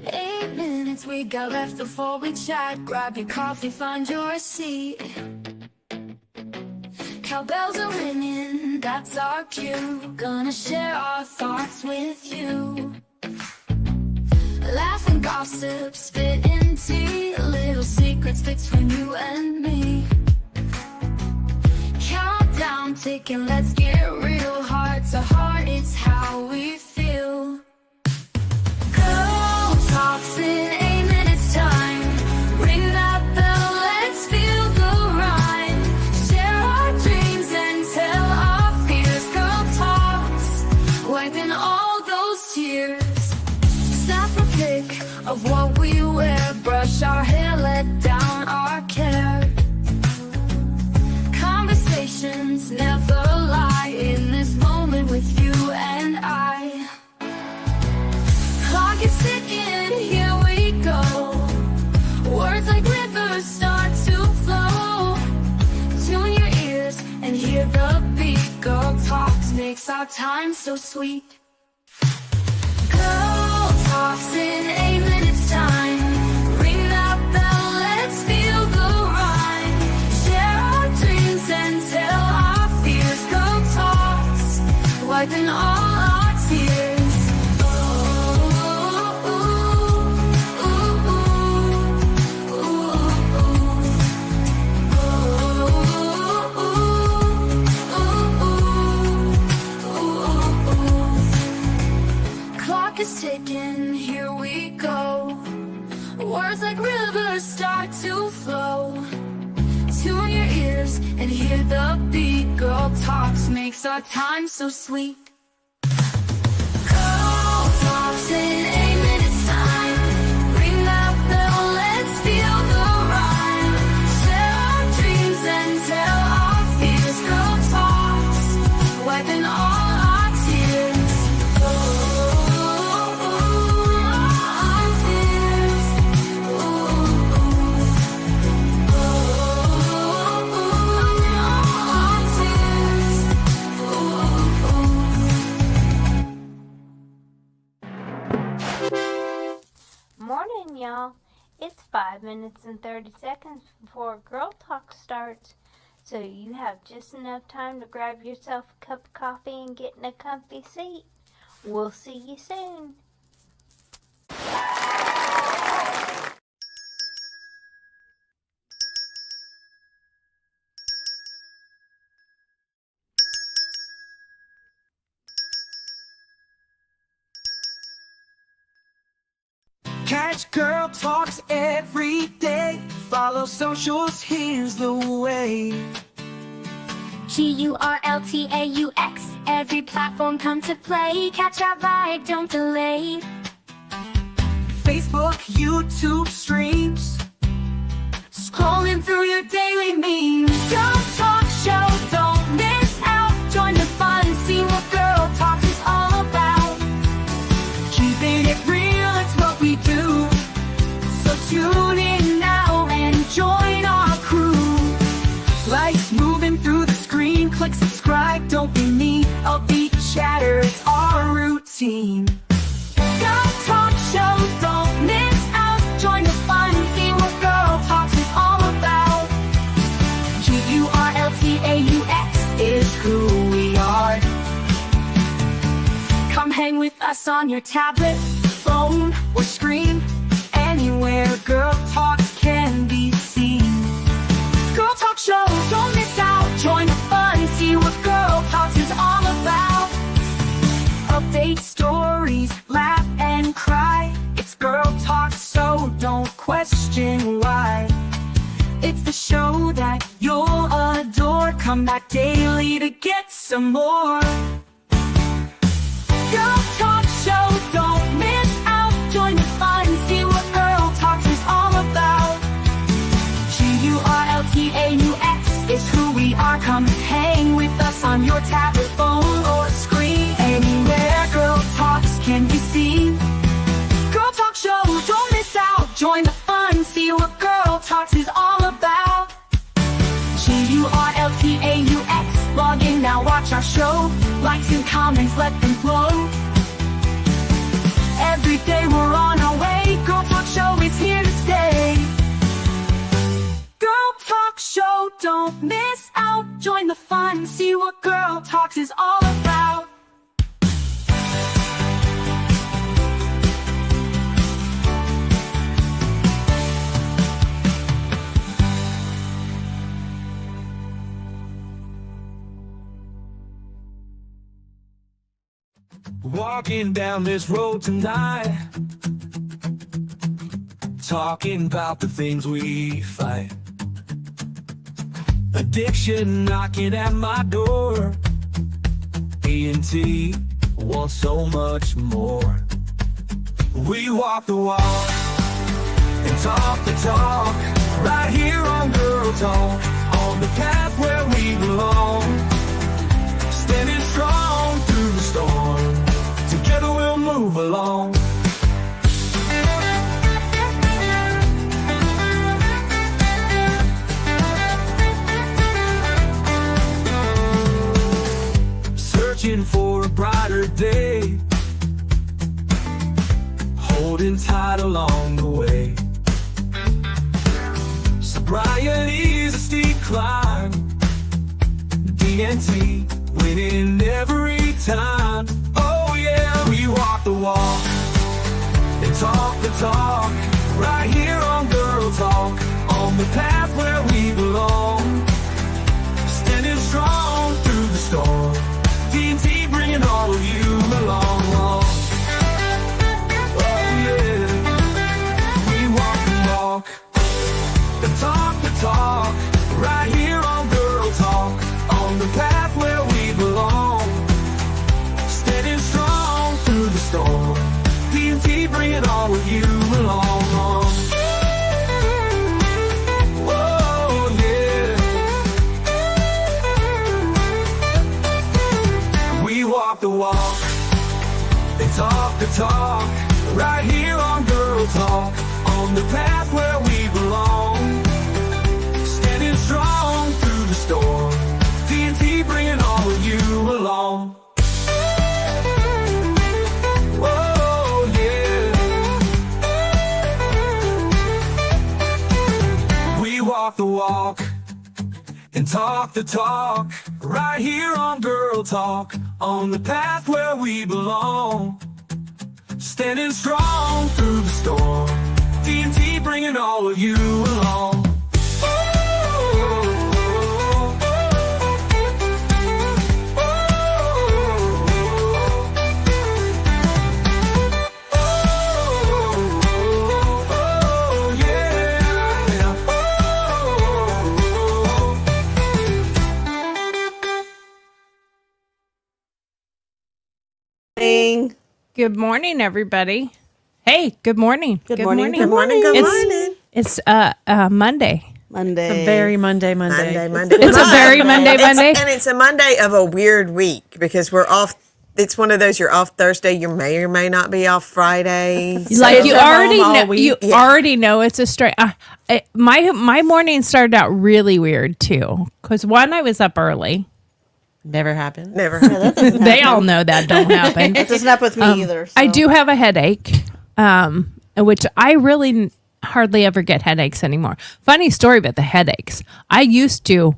8 minutes we got left before we chat. Grab your coffee, find your seat. Cowbells are ringing, that's our cue. Gonna share our thoughts with you. Laughing gossip, spitting tea. Little secrets between you and me. Countdown ticking, let's get real. Heart to heart, it's how we feel. Girl talks in 8 minutes time. Ring that bell, let's feel the rhyme. Share our dreams and tell our fears. Girl talks, wiping all those tears. Snap a pic of what we wear. Brush our hair, let down our care. Conversations never lie in this moment with you and I. Clock is ticking, here we go. Words like rivers start to flow. Tune your ears and hear the beat. Girl talks makes our time so sweet. Girl talks in 8 minutes time. Ring that bell, let's feel the rhyme. Share our dreams and tell our fears. Girl talks, wiping all our tears. Clock is ticking, here we go. Words like rivers start to flow. Tune your ears and hear the beat. Girl talks makes our time so sweet. Girl talks in 8 minutes time. Ring that bell, let's feel the rhyme. Share our dreams and tell our fears. Girl talks, wiping all our tears. Morning, y'all. It's 5 minutes and 30 seconds before Girl Talk starts, so you have just enough time to grab yourself a cup of coffee and get in a comfy seat. We'll see you soon. Catch Girl Talks every day. Follow socials, here's the way. TauX, every platform come to play. Catch our vibe, don't delay. Facebook, YouTube streams. Scrolling through your daily memes. Girl Talk Show, don't miss out. Join the fun, see what Girl Talks is all about. Keeping it real, it's what we do. So tune in now and join our crew. Lights moving through the screen. Click subscribe, don't be mean. Upbeat chatter, it's our routine. Girl Talk Show, don't miss out. Join the fun, see what Girl Talks is all about. TauX is who we are. Come hang with us on your tablet, phone, or screen. Anywhere Girl Talks can be seen. Girl Talk Show, don't miss out. Join the fun, see what Girl Talks is all about. Update stories, laugh and cry. It's Girl Talk, so don't question why. It's the show that you'll adore. Come back daily to get some more. Girl Talk Show, don't miss out. Join the fun, see what Girl Talks is all about. TauX is who we are. Come hang with us on your tablet, phone, or screen. Anywhere Girl Talks can be seen. Girl Talk Show, don't miss out. Join the fun, see what Girl Talks is all about. TauX, log in now, watch our show. Likes and comments, let them flow. Every day we're on our way. walking down this road tonight, talking about the things we fight. Addiction knocking at my door. E&T wants so much more. We walk the walk and talk the talk, right here on Girl Talk, on the path where we belong. Standing strong through the storm, together we'll move along. Searching for a brighter day, holding tight along the way. Sobriety's a steep climb, D&T winning every time. Oh yeah, we walk the walk and talk the talk, right here on Girl Talk, on the path where we belong. Standing strong through the storm, D&T bringing all of you along. Oh yeah, we walk the walk and talk the talk, right here on Girl Talk, on the path where we belong. Standing strong through the storm, D&T bringing all of you along. Oh yeah, we walk the walk and talk the talk, right here on Girl Talk, on the path where we belong. Standing strong through the storm, D&T bringing all of you along. Oh yeah, we walk the walk and talk the talk, right here on Girl Talk, on the path where we belong. Standing strong through the storm, D&T bringing all of you along. Good morning, everybody. Hey, good morning. Good morning. Good morning. It's Monday. Monday. It's a very Monday. It's a very Monday. And it's a Monday of a weird week because we're off. It's one of those you're off Thursday. You may or may not be off Friday. Like you already know. You already know it's a straight. My morning started out really weird too. Because one, I was up early. Never happened. Never. Heard They all know that don't happen. It doesn't happen with me either. So. I do have a headache, which I really hardly ever get headaches anymore. Funny story about the headaches. I used to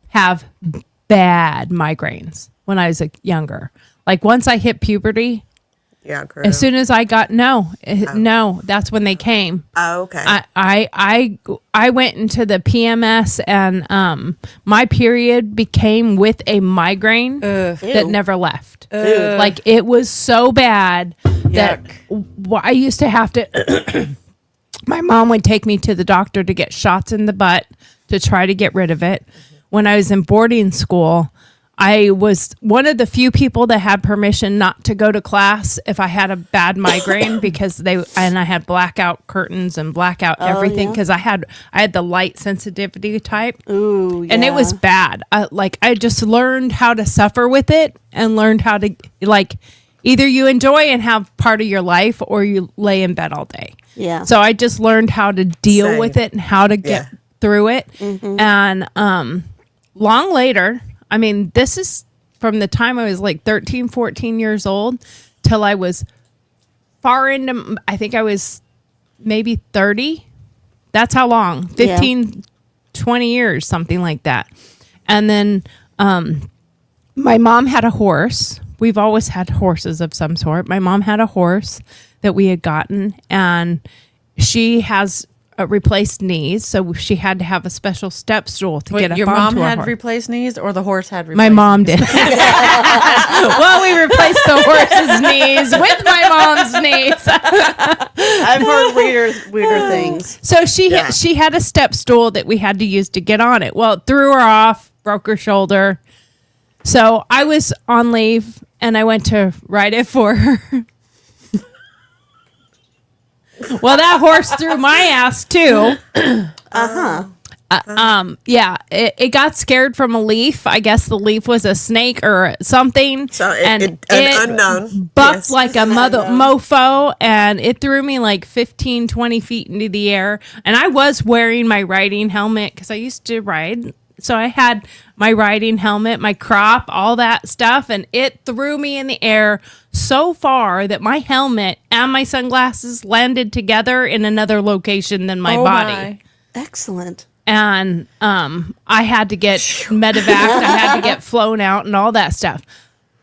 have bad migraines when I was younger. Like once I hit puberty, Yeah, correct. as soon as I got no, that's when they came. Oh, okay. I went into the PMS and my period became with a migraine that never left. Like it was so bad that I used to have to. My mom would take me to the doctor to get shots in the butt to try to get rid of it. When I was in boarding school, I was one of the few people that had permission not to go to class if I had a bad migraine because I had blackout curtains and blackout everything because I had the light sensitivity type. Ooh, yeah. And it was bad. I just learned how to suffer with it and learned how to either you enjoy and have part of your life or you lay in bed all day. Yeah. So I just learned how to deal with it and how to get through it. Mm-hmm. And long later, I mean, this is from the time I was like 13, 14 years old till I was far into, I think I was maybe 30. That's how long, 15, 20 years, something like that. And then my mom had a horse. We've always had horses of some sort. My mom had a horse that we had gotten, and she has replaced knees, so she had to have a special step stool to get up your onto mom a had horse. replaced knees, or the horse had replaced My mom knees? did. Well, we replaced the horse's knees with my mom's knees. I've heard weirder things. So she had a step stool that we had to use to get on it. Well, it threw her off, broke her shoulder. So I was on leave, and I went to ride it for her. Well, that horse threw my ass too. Yeah, it got scared from a leaf. I guess the leaf was a snake or something. So and an unknown. bucked like a mofo, and it threw me like 15, 20 feet into the air. And I was wearing my riding helmet because I used to ride. So I had my riding helmet, my crop, all that stuff, and it threw me in the air so far that my helmet and my sunglasses landed together in another location than my body. Excellent. And I had to get medevaced. I had to get flown out and all that stuff.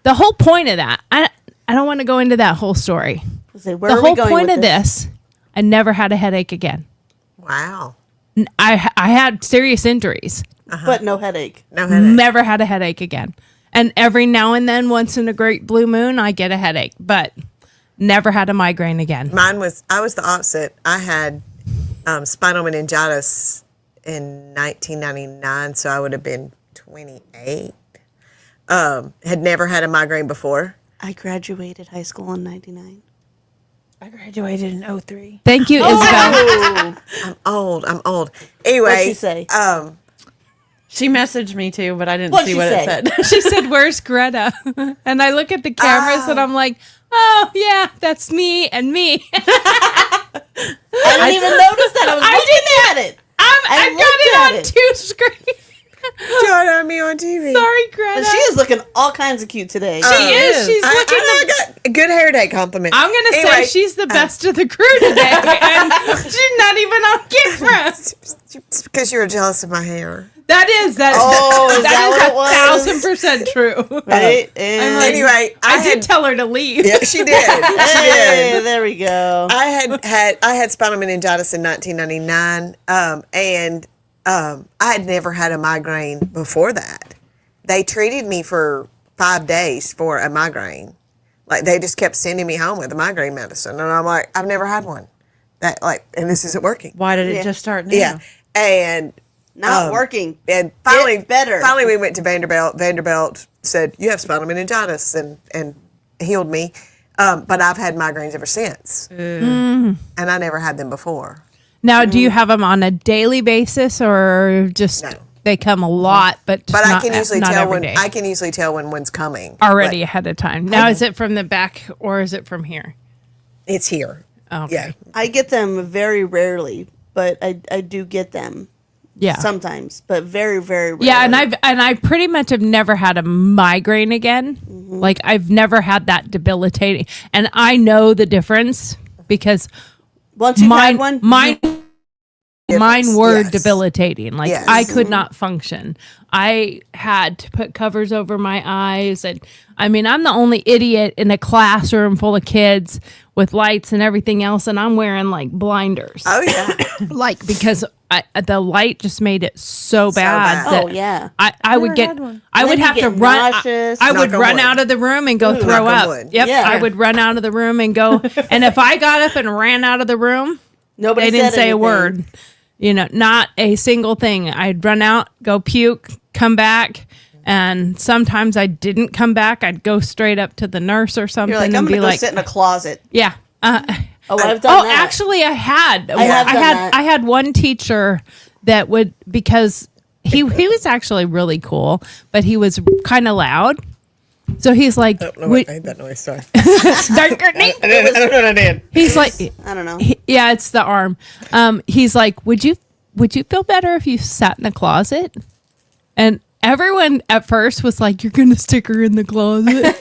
The whole point of that, I don't want to go into that whole story. Where The are we whole going point with of this, I never had a headache again. Wow. I had serious injuries. But no headache. No headache. Never had a headache again. And every now and then, once in a great blue moon, I get a headache, but never had a migraine again. I was the opposite. I had spinal meningitis in 1999, so I would have been 28. Had never had a migraine before. I graduated high school in 99. I graduated in 03. Thank you, Isabel. Oh, I'm old. Anyway. What'd she say? She messaged me too, but I didn't What'd see she what say? it said. She said, "Where's Greta?" And I look at the cameras and I'm like, "Oh yeah, that's me and me." I didn't even notice that. I was looking at it. I got it on two screens. Join me on TV. Sorry, Greta. And she is looking all kinds of cute today. She is. She's looking. I got a good hair day compliment. I'm gonna say she's the best of the crew today, and she's not even on camera. It's because you were jealous of my hair. That is that. Oh, is that that what it is was? 1,000% true. Right? I'm like, Anyway, I did tell her to leave. Yeah, she did. Hey, there we go. I had spinal meningitis in 1999, and I had never had a migraine before that. They treated me for 5 days for a migraine. Like, they just kept sending me home with the migraine medicine, and I'm like, I've never had one. And this isn't working. Why did it just start now? Yeah, and. Not working. And finally, Get better. Finally, we went to Vanderbilt. Vanderbilt said, "You have spinal meningitis," and healed me. But I've had migraines ever since, and I never had them before. Now, do you have them on a daily basis, or just they come a lot, but just I can usually not tell every when day? I can usually tell when one's coming Already ahead of time. Now, is it from the back or is it from here? It's here. Okay. Yeah. I get them very rarely, but I do get them. Yeah. Sometimes, but very, very rarely. Yeah, and I pretty much have never had a migraine again. Like, I've never had that debilitating, and I know the difference because once you had one, mine were Yes. debilitating. Like, Yes. I could not function. I had to put covers over my eyes, and I mean, I'm the only idiot in a classroom full of kids with lights and everything else, and I'm wearing like blinders. Oh yeah. Like, because the light just made it so bad. bad. That Oh, yeah. I would get, I would Then you have to get run. nauseous. I would Knock on run wood. out of the room and go throw knock on up. wood. Yep, Yeah. I would run out of the room and go. And if I got up and ran out of the room, nobody they didn't said say a anything. word. You know, not a single thing. I'd run out, go puke, come back. And sometimes I didn't come back. I'd go straight up to the nurse or something You're like, I'm and going be to go like, sit in a closet. yeah. Oh, I've done that. Actually, I had. have done that. I had one teacher that would, because he was actually really cool, but he was kind of loud. So he's like, I don't know what made that noise. Sorry. I don't know what I did. he's like, I don't know. yeah, it's the arm. He's like, would you feel better if you sat in a closet? And everyone at first was like, you're going to stick her in the closet.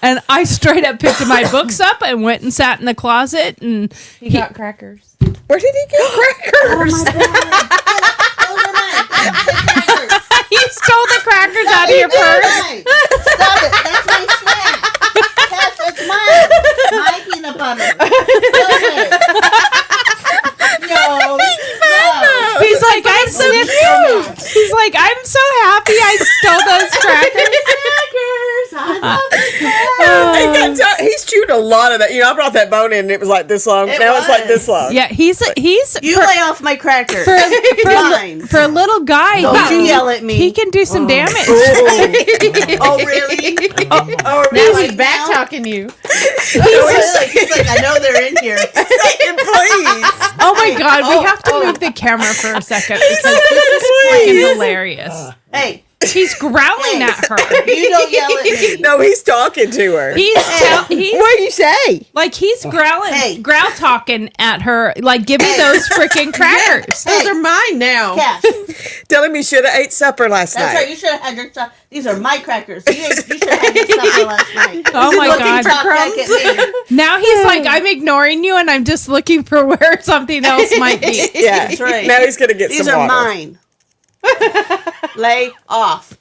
and I straight up picked my books up and went and sat in the closet. And He got crackers. Where did he get crackers? he stole the crackers out of your purse. Stop it. That's my snack. Cash, it's mine. My peanut butter. No. He's like, I'm so happy I stole those crackers. He's chewed a lot of that. I brought that bone in and it was like this long. Now it's like this long. Yeah, he's You lay off my cracker. for a little guy. Don't you yell at me. He can do some damage. Oh, really? Oh, Now really? he's back talking you. He's like, I know they're in here. Please. Oh my God, we have to move the camera for a second because this is freaking hilarious. Hey, He's growling at her. you don't yell at me. No, he's talking to her. He's What do you say? like he's growling, Hey. growl talking at her. Like, give me those freaking crackers. Those are mine now. Cash. Tell him you should have ate supper last That's night. right. You should have had your stuff. These are my crackers. You should have had your supper last night. Oh my Looking God. talk back at me. Now he's like, I'm ignoring you, and I'm just looking for where something else might be. Yeah. That's right. Now he's gonna get These some are water. mine. Lay off.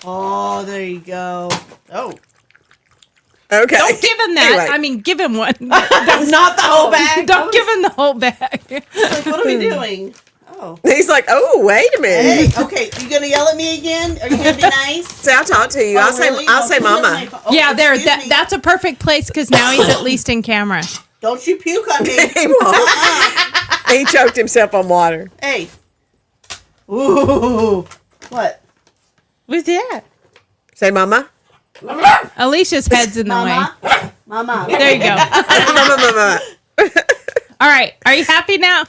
Oh, there you go. Oh. Okay. Don't give him that. Anyway. I mean, give him one. Not the whole bag. Don't give him the whole bag. Like, what are we doing? Oh. He's like, oh, wait a minute. Hey, okay. You gonna yell at me again? Are you gonna be nice? See, I'll talk to you. Oh, I'll say, really? I'll Oh, say, you said Mama. my phone. Oh, Yeah, there. excuse me. That's a perfect place because now he's at least in camera. Don't you puke on me. He won't. He choked himself on water. Hey. Ooh. What? What's that? Say, Mama. Alicia's head's in the way. Mama? Mama. There you go. Mama, Mama. All right. Are you happy now?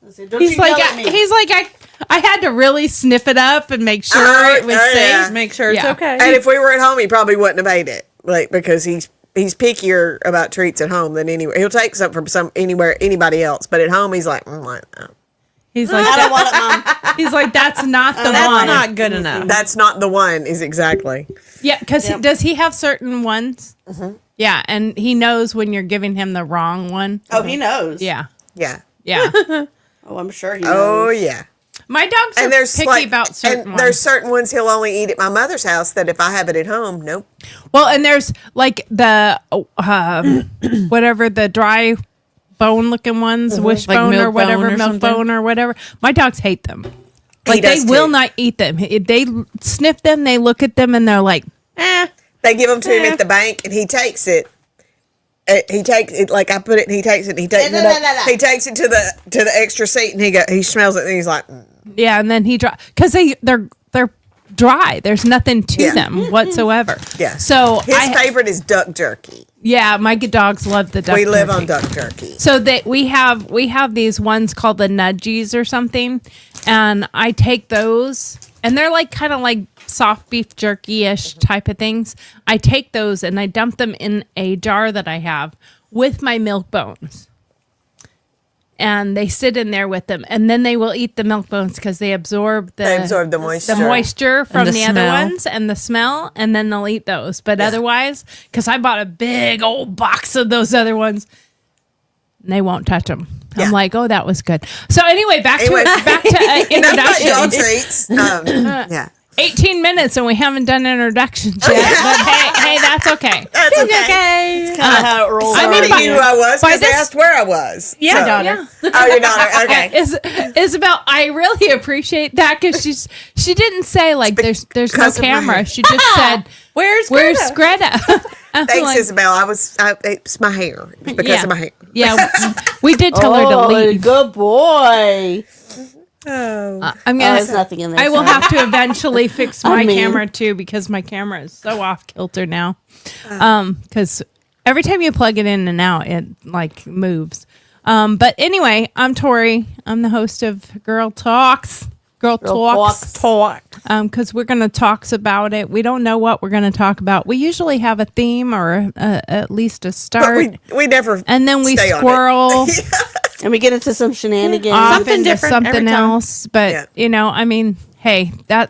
Listen, don't He's you like, yell at me. I had to really sniff it up and make sure it was safe. Yeah. Make sure it's Yeah. okay. And if we were at home, he probably wouldn't have ate it, like because he's pickier about treats at home than anywhere. He'll take something from anybody else, but at home he's like, He's like, I don't want it, Mom. he's like, that's not the That's one. not good enough. that's not the one. Is exactly. Yeah, because Yep. does he have certain ones? Mm-hmm. Yeah, and he knows when you're giving him the wrong one. Oh, he knows. Yeah, Yeah. yeah. Oh, I'm sure he knows. Oh yeah. My dogs are And there's picky like, about certain and ones. there's certain ones he'll only eat at my mother's house that if I have it at home, nope. Well, and there's like the whatever the dry bone looking ones, wishbone milk or whatever, bone or milk something? bone or whatever. My dogs hate them. Like does they will too. not eat them. If they sniff them, they look at them and they're like, They give them to him at the bank, and he takes it. He takes it like I put it, and he takes it. And he takes it. Up, he takes it to the extra seat, and he smells it, and he's like, yeah, and then he dry because they're dry. There's nothing to Yeah. them whatsoever. yeah. So his favorite is duck jerky. yeah, my dogs love the duck. We live jerky. on duck jerky. So that we have these ones called the nudgies or something, and I take those, and they're like kind of like soft beef jerky-ish type of things. I take those and I dump them in a jar that I have with my milk bones. And they sit in there with them, and then they will eat the milk bones because they absorb the moisture. from the the other smell. ones and the smell, and then they'll eat those. But otherwise, because I bought a big old box of those other ones, and they won't touch them. Yeah. I'm like, oh, that was good. So anyway, back to Enough about y'all introductions. treats. Yeah. 18 minutes and we haven't done introductions yet. But hey, that's okay. That's okay. Kind of how it rolls. I mean, I by- knew who I was by because they this- asked where I was. Yeah, So- daughter. Oh, your daughter. Okay. Isabel, I really appreciate that because she didn't say like there's no because of my camera. hair. She just said Where's Greta? I'm Thanks, like, Isabel. It's my hair. It's because of my hair. Yeah, we did tell her to leave. Good boy. Oh. I'm Oh, gonna. there's nothing in there. I will sorry. have to eventually fix my mean. camera too because my camera is so off kilter now. Because every time you plug it in and out, it like moves. But anyway, I'm Tori. I'm the host of Girl Talks. Girl Talks. Because we're going to talk about it. We don't know what we're going to talk about. We usually have a theme or at least a But start. we never. And then we stay on it. squirrel And we get into some shenanigans. off Something into different every something time. else. But Yeah. I mean, hey, Yeah.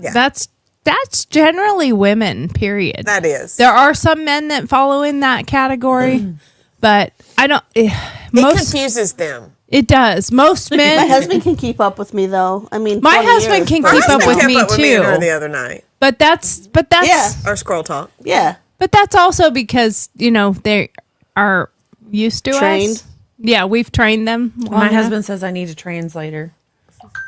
that's generally women. Period. That is. There are some men that follow in that category, but I don't. It Most confuses them. it does. Most My men, husband can keep up with me, though. I mean, My 20 husband years. can My keep up husband with kept me up with me and her too. the other night. but that's Yeah. Our squirrel talk. Yeah. but that's also because they are used to Trained. us. Yeah, we've trained them. long My enough. husband says I need a translator.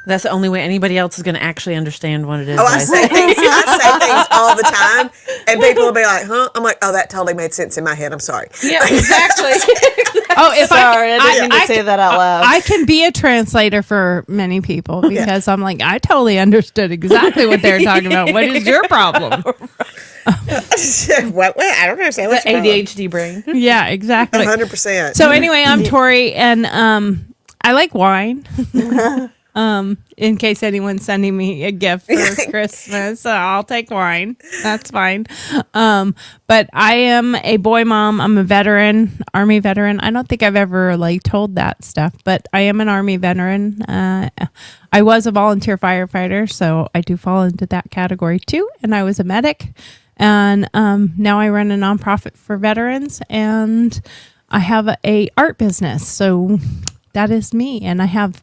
That's the only way anybody else is going to actually understand what it is. Oh, I say things all the time, and people will be like, "Huh?" I'm like, "Oh, that totally made sense in my head. I'm sorry." Yeah, exactly. Oh, if Sorry, I didn't mean to say that out loud. I can be a translator for many people because I'm like, I totally understood exactly what they're talking about. What is your problem? What? I don't understand what you're ADHD brain. Yeah, exactly. 100%. So anyway, I'm Tori, and I like wine. In case anyone's sending me a gift for Christmas, I'll take wine. That's fine. But I am a boy mom. I'm a veteran, Army veteran. I don't think I've ever told that stuff, but I am an Army veteran. I was a volunteer firefighter, so I do fall into that category too. And I was a medic, and now I run a nonprofit for veterans, and I have a art business. So that is me, and I have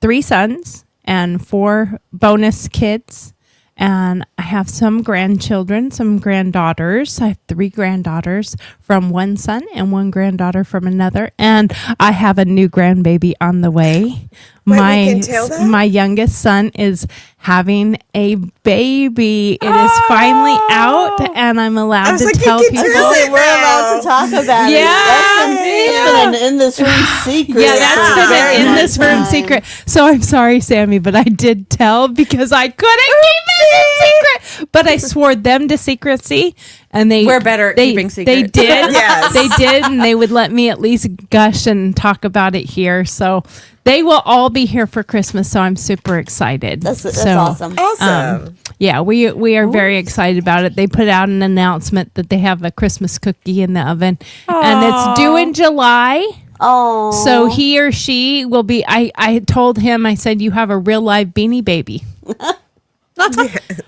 3 sons and 4 bonus kids, and I have some grandchildren, some granddaughters. I have 3 granddaughters from one son and 1 granddaughter from another, and I have a new grandbaby on the way. Wait, we can tell that? My youngest son is having a baby. It is finally out, and I'm allowed to like, you tell can people. tell it. We're allowed to talk about it. That's been an in this room secret. Yeah, that's for a been very an in long this room time. secret. So I'm sorry, Sammy, but I did tell because I couldn't keep it a secret. But I swore them to secrecy, and We're better at keeping secrets. They did. Yes. They did, and they would let me at least gush and talk about it here. So they will all be here for Christmas. So I'm super excited. That's So, awesome. Awesome. Yeah, we are very excited about it. They put out an announcement that they have a Christmas cookie in the oven, and it's due in July. Oh, So he or she will be. I told him. I said, "You have a real live Beanie Baby."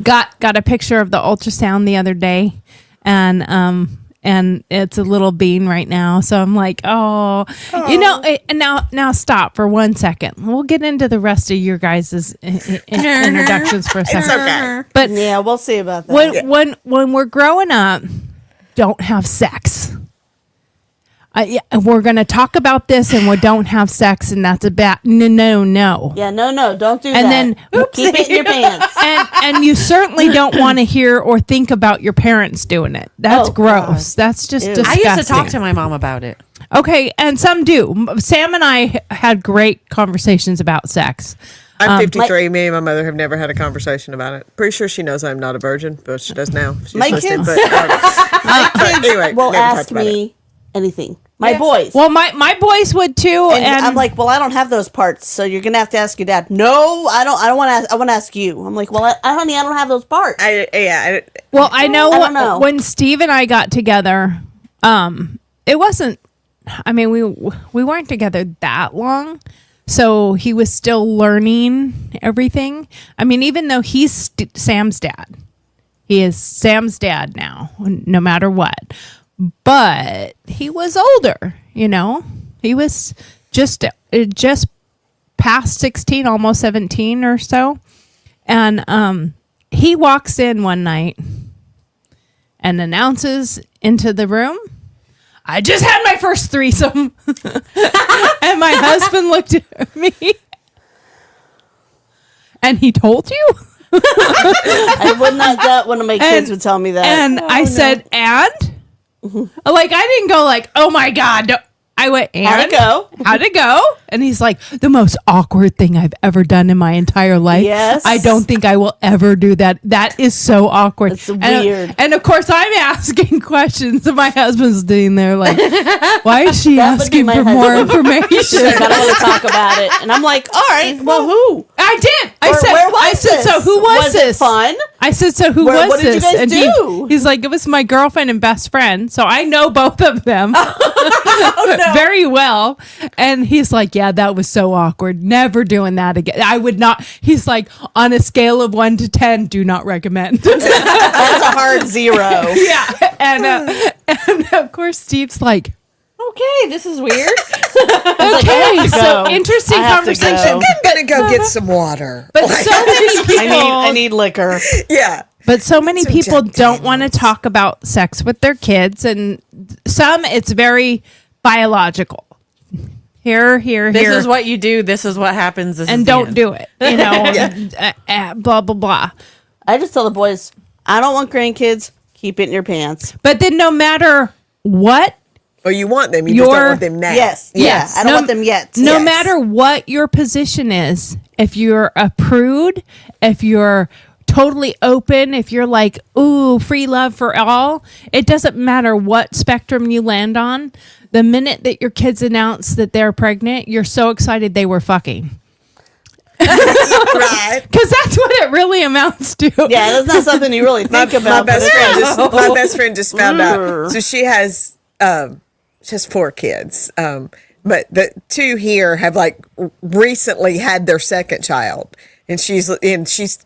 Got a picture of the ultrasound the other day, and it's a little bean right now. So I'm like, oh. And now stop for 1 second. We'll get into the rest of your guys' introductions for a second. Okay. But yeah, we'll see about that. when we're growing up, don't have sex. We're going to talk about this, and we don't have sex, and that's a bad no. Yeah, no, don't do And that. then- Keep it in your pants. And you certainly don't want to hear or think about your parents doing it. That's Oh, gross. God. That's just Ew. disgusting. I used to talk to my mom about it. Okay, and some do. Sam and I had great conversations about sex. I'm 53. Me and my mother have never had a conversation about it. Pretty sure she knows I'm not a virgin, but she does now. She's My listening, kids- but anyway, will never ask talked about it. me anything. My boys. Well, my boys would too, and and I'm like, well, I don't have those parts, so you're gonna have to ask your dad. No, I don't want to ask. I want to ask you. I'm like, well, honey, I don't have those parts. well, I know, I don't know. when Steve and I got together, it wasn't. I mean, we weren't together that long, so he was still learning everything. I mean, even though he's Sam's dad, he is Sam's dad now, no matter what. But he was older, He was just past 16, almost 17 or so. And he walks in one night and announces into the room, "I just had my first threesome." And my husband looked at me. "And he told you?" I would not doubt one of my kids would tell me that. And I said, "And?" Like, I didn't go like, "Oh my God." No. I went, "And?" How'd it go? How'd it go? And he's like, "The most awkward thing I've ever done in my entire life. Yes. I don't think I will ever do that. That is so awkward." It's weird. And of course, I'm asking questions, and my husband's sitting there like, "Why is she That would be asking my for more husband. information?" I don't want to talk about it. And I'm like, all right, well, who? I did. Where was I said, this? "So who was it this?" fun? I said, "So who was what did you this?" guys And do? he's like, "It was my girlfriend and best friend." So I know both of them Oh, very well. And he's like, "Yeah, that was so awkward. Never doing that again. I would not." He's like, "On a scale of 1 to 10, do not recommend." That's a hard 0. Yeah. And of course, Steve's like, Okay, this is weird. "Okay, so interesting I have to conversation." go. I'm gonna go get some water. But so many people, I need liquor. Yeah. But so many So people Jack don't want to talk about sex with their kids, and some it's very biological. Here. This is what you do. This is what happens. This and is the don't end. do it. You know, blah, blah, blah. I just tell the boys, I don't want grandkids. Keep it in your pants. But then no matter what, Or you want them, you just don't want them now. Yes. Yes. Yeah. I don't want them yet. no Yes. matter what your position is, if you're a prude, if you're totally open, if you're like, ooh, free love for all, it doesn't matter what spectrum you land on. The minute that your kids announce that they're pregnant, you're so excited they were fucking. Right. Because that's what it really amounts to. Yeah, that's not something you really think My about. best but friend it's- my best friend just found out. So she has 4 kids. But the 2 here have like recently had their second child. And she's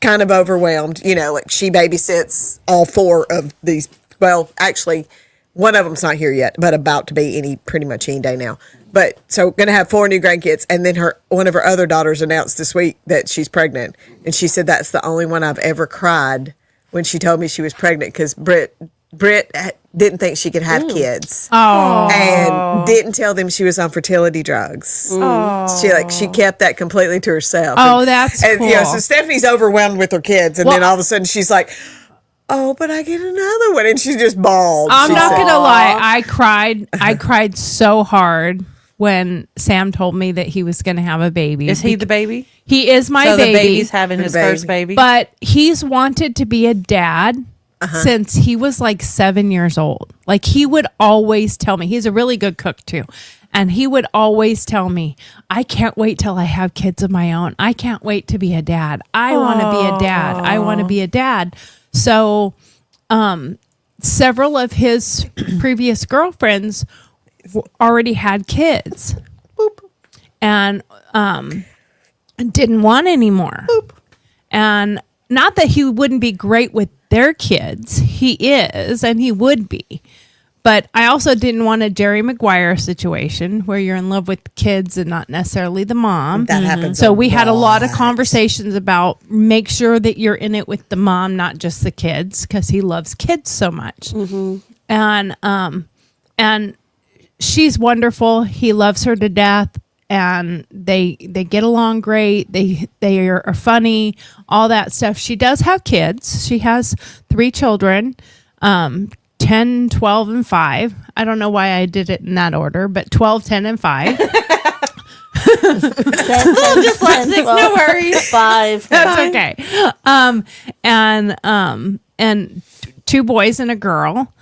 kind of overwhelmed, you know, like she babysits all 4 of these. Well, actually, one of them's not here yet, but about to be pretty much any day now. But so going to have 4 new grandkids, and then one of her other daughters announced this week that she's pregnant, and she said that's the only one I've ever cried when she told me she was pregnant because Britt didn't think she could have kids. Oh. And didn't tell them she was on fertility drugs. She kept that completely to herself. Oh, that's and, cool. You know, so Stephanie's overwhelmed with her kids, and then all of a sudden she's like, "Oh, but I get another one," and she just bawled. I'm she not said. gonna lie, I cried so hard when Sam told me that he was gonna have a baby. Is he the baby? He is my So baby. the baby's having his baby. first baby. But he's wanted to be a dad since he was like 7 years old. Like he would always tell me, he's a really good cook too. And he would always tell me, I can't wait till I have kids of my own. I can't wait to be a dad. I want to be a dad. I want to be a dad. So several of his previous girlfriends already had kids. Boop. And didn't want any more. Boop. And not that he wouldn't be great with their kids. He is, and he would be. But I also didn't want a Jerry Maguire situation where you're in love with kids and not necessarily the mom. That happens. So we had a lot of conversations about make sure that you're in it with the mom, not just the kids, because he loves kids so much. And she's wonderful. He loves her to death, and they get along great. They are funny, all that stuff. She does have kids. She has 3 children. 10, 12, and 5. I don't know why I did it in that order, but 12, 10, and 5. Dyslexic, no worries. 5. That's okay. And 2 boys and a girl.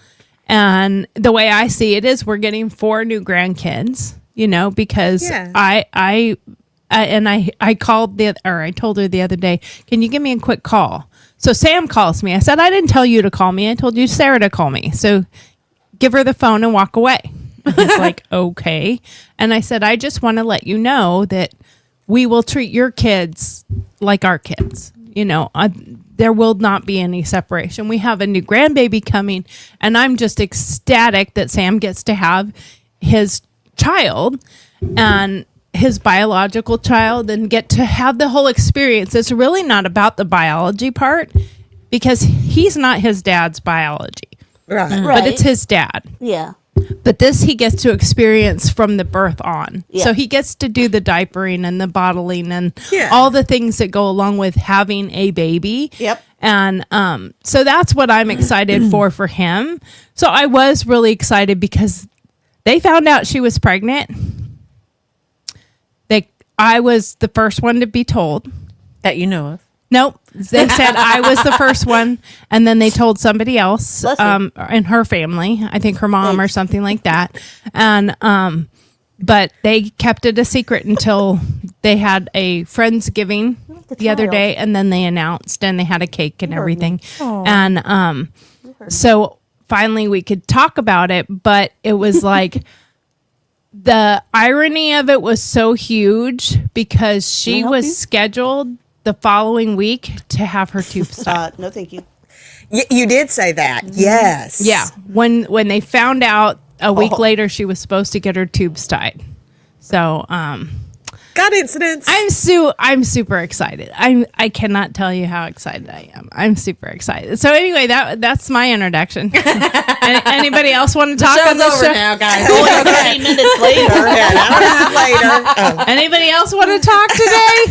And the way I see it is we're getting 4 new grandkids, you know, because I called I told her the other day, can you give me a quick call? So Sam calls me. I said, I didn't tell you to call me. I told you Sarah to call me. So give her the phone and walk away. He's like, okay. And I said, I just want to let you know that we will treat your kids like our kids. You know, there will not be any separation. We have a new grandbaby coming, and I'm just ecstatic that Sam gets to have his child and his biological child and get to have the whole experience. It's really not about the biology part because he's not his dad's biology, Right. but it's his dad. Yeah. But this he gets to experience from the birth on. Yeah. So he gets to do the diapering and the bottling and Yeah. all the things that go along with having a baby. Yep. And so that's what I'm excited for him. So I was really excited because they found out she was pregnant. I was the first one to be told. That you know of. Nope. They said I was the first one, and then they told somebody else Bless you. in her family. I think her mom or something like that. And but they kept it a secret until they had a Friendsgiving the other day, and then they announced, and they had a cake and everything. And so finally we could talk about it, but it was like the irony of it was so huge because she help was you? scheduled the following week to have her tubes tied. No, thank you. You did say that. Yes. Yeah, when they found out a week later, she was supposed to get her tubes tied. So, God incidents. I'm super excited. I cannot tell you how excited I am. I'm super excited. So anyway, that's my introduction. Anybody else want to talk on this show? now, guys. Only 30 minutes later. Yeah, an hour and a half later. Anybody else want to talk today?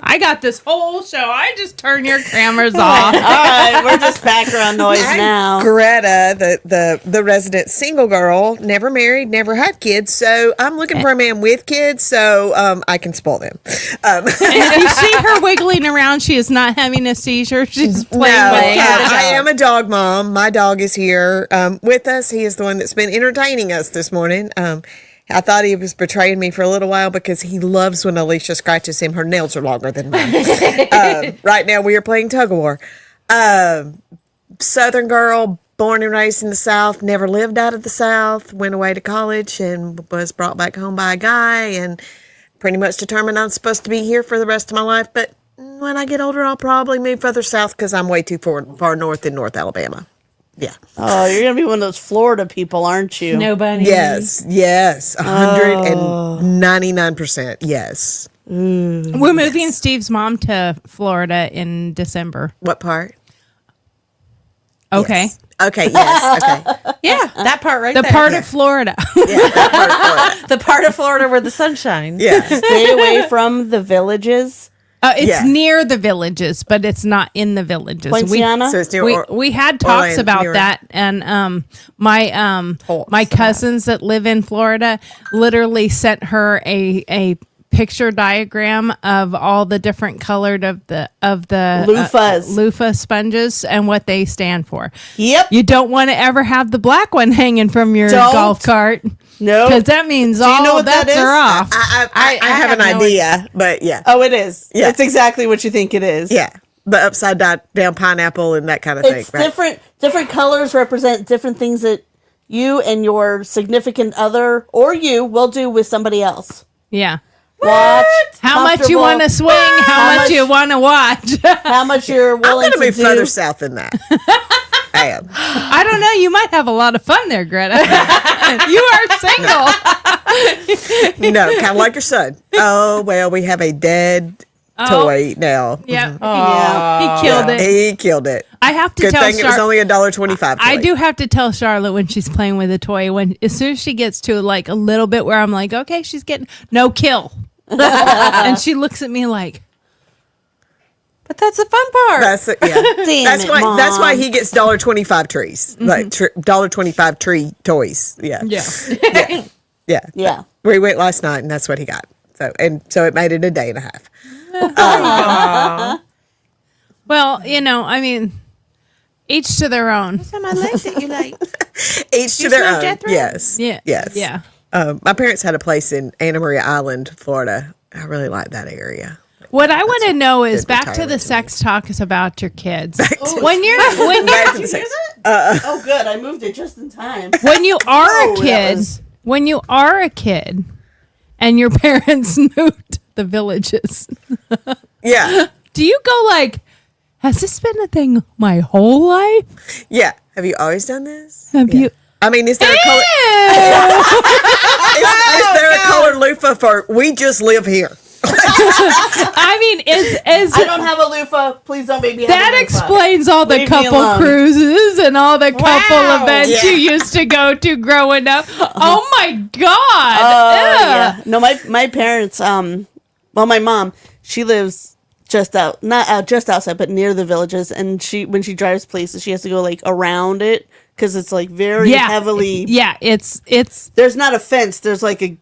I got this whole show. I just turn your cameras off. All right, we're just background noise now. Greta, the resident single girl, never married, never had kids. So I'm looking for a man with kids so I can spoil them. And if you see her wiggling around, she is not having a seizure. She's playing with cats. I am a dog mom. My dog is here with us. He is the one that's been entertaining us this morning. I thought he was betraying me for a little while because he loves when Alicia scratches him. Her nails are longer than mine. Right now we are playing tug of war. Southern girl, born and raised in the South, never lived out of the South, went away to college and was brought back home by a guy and pretty much determined I'm supposed to be here for the rest of my life. But when I get older, I'll probably move further south because I'm way too far north in North Alabama. Yeah. Oh, you're going to be one of those Florida people, aren't you? Nobody. Yes. 199%. Yes. We're moving Steve's mom to Florida in December. What part? Okay. Yes. Okay, yes. Okay. Yeah, that part right The there. part of Florida. Yeah, that part of Florida. The part of Florida where the sun shines. Yeah. Stay away from the villages. It's Yeah. near the villages, but it's not in the villages. Poinciana? So it's near We had talks Orlando, about near- that, and my cousins that live in Florida literally sent her a picture diagram of all the different colored of the Loofahs. loofah sponges and what they stand for. Yep. You don't want to ever have the black one hanging from your Don't. golf cart. No. Because that means you all know what that bets is? are off. I have an have no idea, but yeah. Oh, it is. Yeah. It's exactly what you think it is. Yeah. The upside down pineapple and that kind of It's thing. Right? different colors represent different things that you and your significant other or you will do with somebody else. Yeah. Watch How much you want to swing, how much you want to watch. how much you're I'm willing going to to move do. further south than that. I am. I don't know. You might have a lot of fun there, Greta. You are single. No, kind of like your son. Oh, well, we have a dead toy now. Yeah. Yeah. He killed it. He killed it. I have to Good tell thing it was Charlotte. only $1.25. I do have to tell Charlotte when she's playing with a toy. As soon as she gets to like a little bit where I'm like, okay, she's getting no kill, and she looks at me like, But that's the fun part. That's yeah. Damn that's it, why. Mom. That's why he gets $1.25 trees, like $1.25 tree toys. Yeah. Yeah. Yeah. We went last night, and that's what he got. So it made it a day and a half. well, I mean, each to their own. Some I like that you like. Each to You their smell own. Jethro? Yes. Yeah. Yes. Yeah. My parents had a place in Anna Maria Island, Florida. I really like that area. What I want to know is good back to retirement the to sex talk is about your kids. to- When you're Back to the sex. Oh, good. I moved it just in time. when you are Oh, a that kid, was- when you are a kid, and your parents moved to the villages, Yeah. do you go like, has this been a thing my whole life? Yeah. Have you always done this? Have you? I mean, is there a color? Is there a colored loofah for? We just live here. I mean, is I don't have a loofah. Please don't make me have that a loofah. explains all the Leave me couple alone. cruises and all the couple Wow. events Yeah. you used to go to growing up? Oh my God! Yeah. No, my parents. Well, my mom. She lives just just outside, but near the villages. And when she drives places, she has to go like around it because it's like very heavily. Yeah, it's There's not a fence. There's like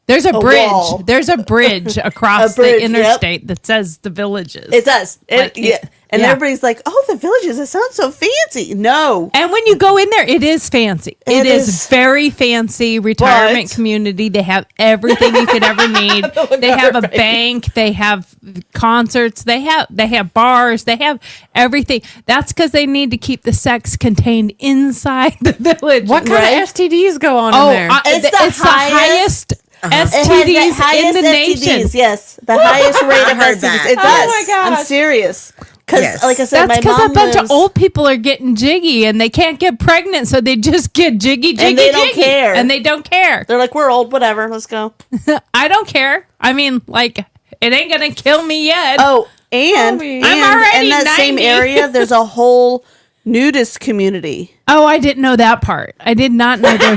there's a bridge. wall. There's a bridge across A bridge, the interstate that says the villages. it does. Like, Yeah. And yeah. everybody's like, "Oh, the villages. It sounds so fancy." No. And when you go in there, it is fancy. It it is is. very fancy retirement But- community. They have everything you could ever need. They have a bank. They have concerts. They have bars. They have everything. That's because they need to keep the sex contained inside the village. What kind Right? of STDs go on Oh, in there? It's the highest- STDs It has in the nation. STDs, yes, the highest rate I of heard STDs. that. It Oh does. my gosh. I'm serious. Because, Yes. like I said, That's my because mom a bunch lives, of old people are getting jiggy and they can't get pregnant, so they just get jiggy, And they don't jiggy. care. And they don't care. They're like, we're old, whatever, let's go. I don't care. I mean, like, it ain't gonna kill me yet. Oh, and, I'm already in that same 90. area, there's a whole nudist community. Oh, I didn't know that part. I did not know there.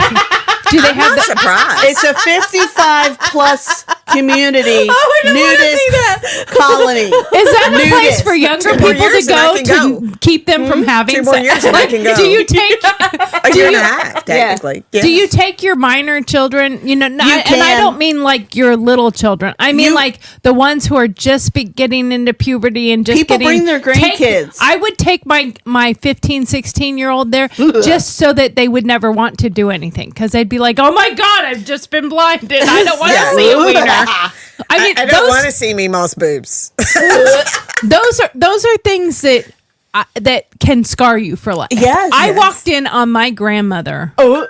Do they have I'm the? surprised. It's a 55 plus community nudist colony. Is that the place Nudist. for younger 2 more people to years and I go can to keep them from having 2 more sex? years and I can go. Do you take? a year and a half, technically. Yeah. Do you take your minor children? You know, and I can. don't mean like your little children. I mean You- like the ones who are just getting into puberty and just People getting. bring their grandkids. I would take my 15, 16-year-old there just so that they would never want to do anything because they'd be like, "Oh my God, I've just been blinded. I don't want to Yeah. see a wiener." I mean, I don't want to see Mimo's boobs. those are things that that can scar you for life. Yes. I Yes. walked in on my grandmother. Oh,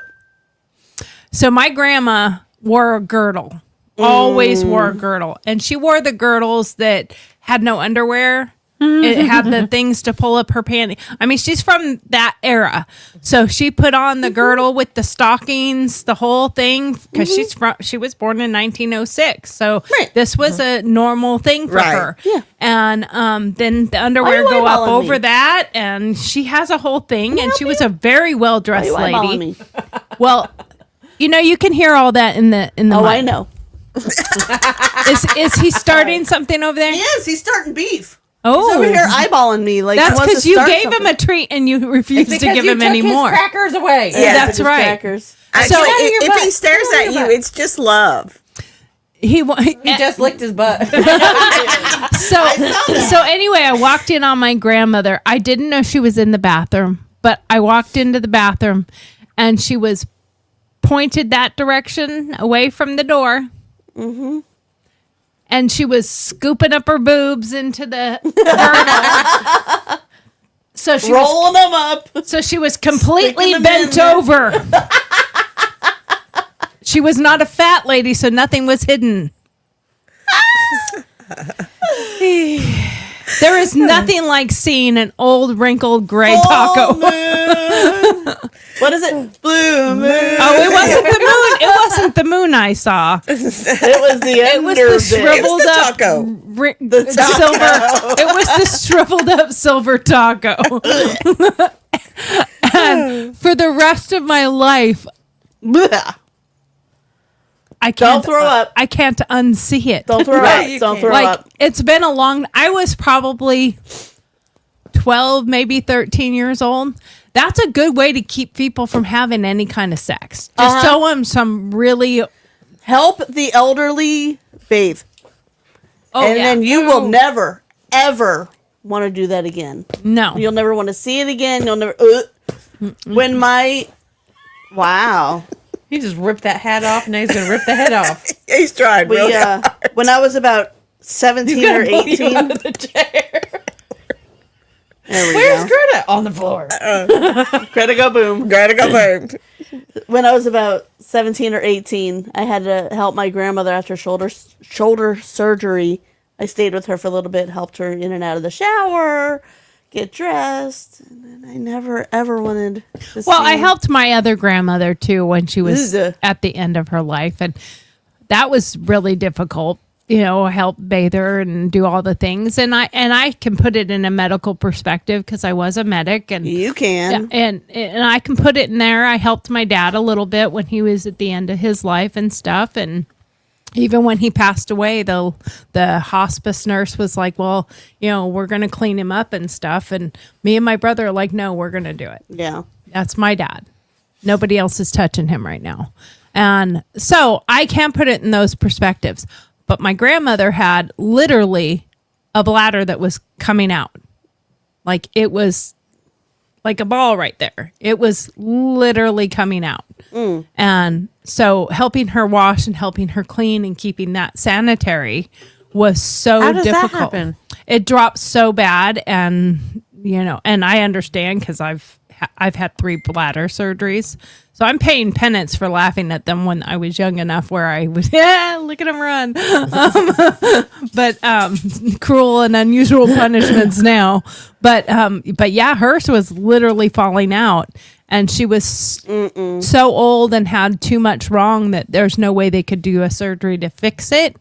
So my grandma wore a girdle. Always wore a girdle. And she wore the girdles that had no underwear. It had the things to pull up her panty. I mean, she's from that era. So she put on the girdle with the stockings, the whole thing, because she was born in 1906. So Right. this was a normal thing for Right. her. Yeah. And then the underwear Why you go up eyeballing over me? that. And she has a whole thing. And she was a very well dressed why you eyeballing lady. me? Well, you know, you can hear all that in the Oh, mic. I know. Is he starting something over there? Yes, he's starting beef. Oh, He's over here eyeballing me like he that's wants because to you start gave something. him a treat and you refused to give him any more. crackers away. Yeah, that's just right. Crackers. Actually, out of your if butt. he stares Get out of at your you, butt. it's just love. He just licked his butt. so anyway, I walked in on my grandmother. I didn't know she was in the bathroom, but I walked into the bathroom and she was pointed that direction away from the door. Mm-hmm. And she was scooping up her boobs into the girdle. So she was Rolling them up. So she was completely Sticking them bent in there. over. She was not a fat lady, so nothing was hidden. There is nothing like seeing an old, wrinkled, gray taco. What is it? Blue moon. Oh, it wasn't the moon. It wasn't the moon I saw. It was the It was the under bit. shriveled It's the up taco. silver. It was the shriveled up silver taco. And for the rest of my life, Blech. I can't throw up. I can't unsee it. Don't throw Right, up. Don't throw Like up. it's been a long. I was probably 12, maybe 13 years old. That's a good way to keep people from having any kind of sex. Just show them some really. Help the elderly bathe. Oh, And yeah. then you will never, ever want to do that again. No. You'll never want to see it again. You'll never. When my. Wow. He just ripped that hat off, and now he's gonna rip the head off. He's tried We, really hard. when I was about 17 or 18. out of the chair. There we Where's go. Greta? On the floor. Greta go boom. Gotta go boom. When I was about 17 or 18, I had to help my grandmother after shoulder surgery. I stayed with her for a little bit, helped her in and out of the shower, get dressed, and then I never ever wanted to Well, see I helped my other grandmother too when she was Ugh. at the end of her life, and that was really difficult. You know, help bathe her and do all the things, and I can put it in a medical perspective because I was a medic, and You can. and I can put it in there. I helped my dad a little bit when he was at the end of his life and stuff, and even when he passed away, the hospice nurse was like, "Well, you know, we're going to clean him up and stuff," and me and my brother are like, "No, we're going to do it." Yeah. That's my dad. Nobody else is touching him right now. And so I can't put it in those perspectives. But my grandmother had literally a bladder that was coming out. Like it was like a ball right there. It was literally coming out. And so helping her wash and helping her clean and keeping that sanitary was so How does that difficult. happen? It dropped so bad, and you know, and I understand because I've had 3 bladder surgeries, So I'm paying penance for laughing at them when I was young enough where I was, yeah, look at them run. But cruel and unusual punishments now. But yeah, hers was literally falling out. And she was so old and had too much wrong that there's no way they could do a surgery to fix it.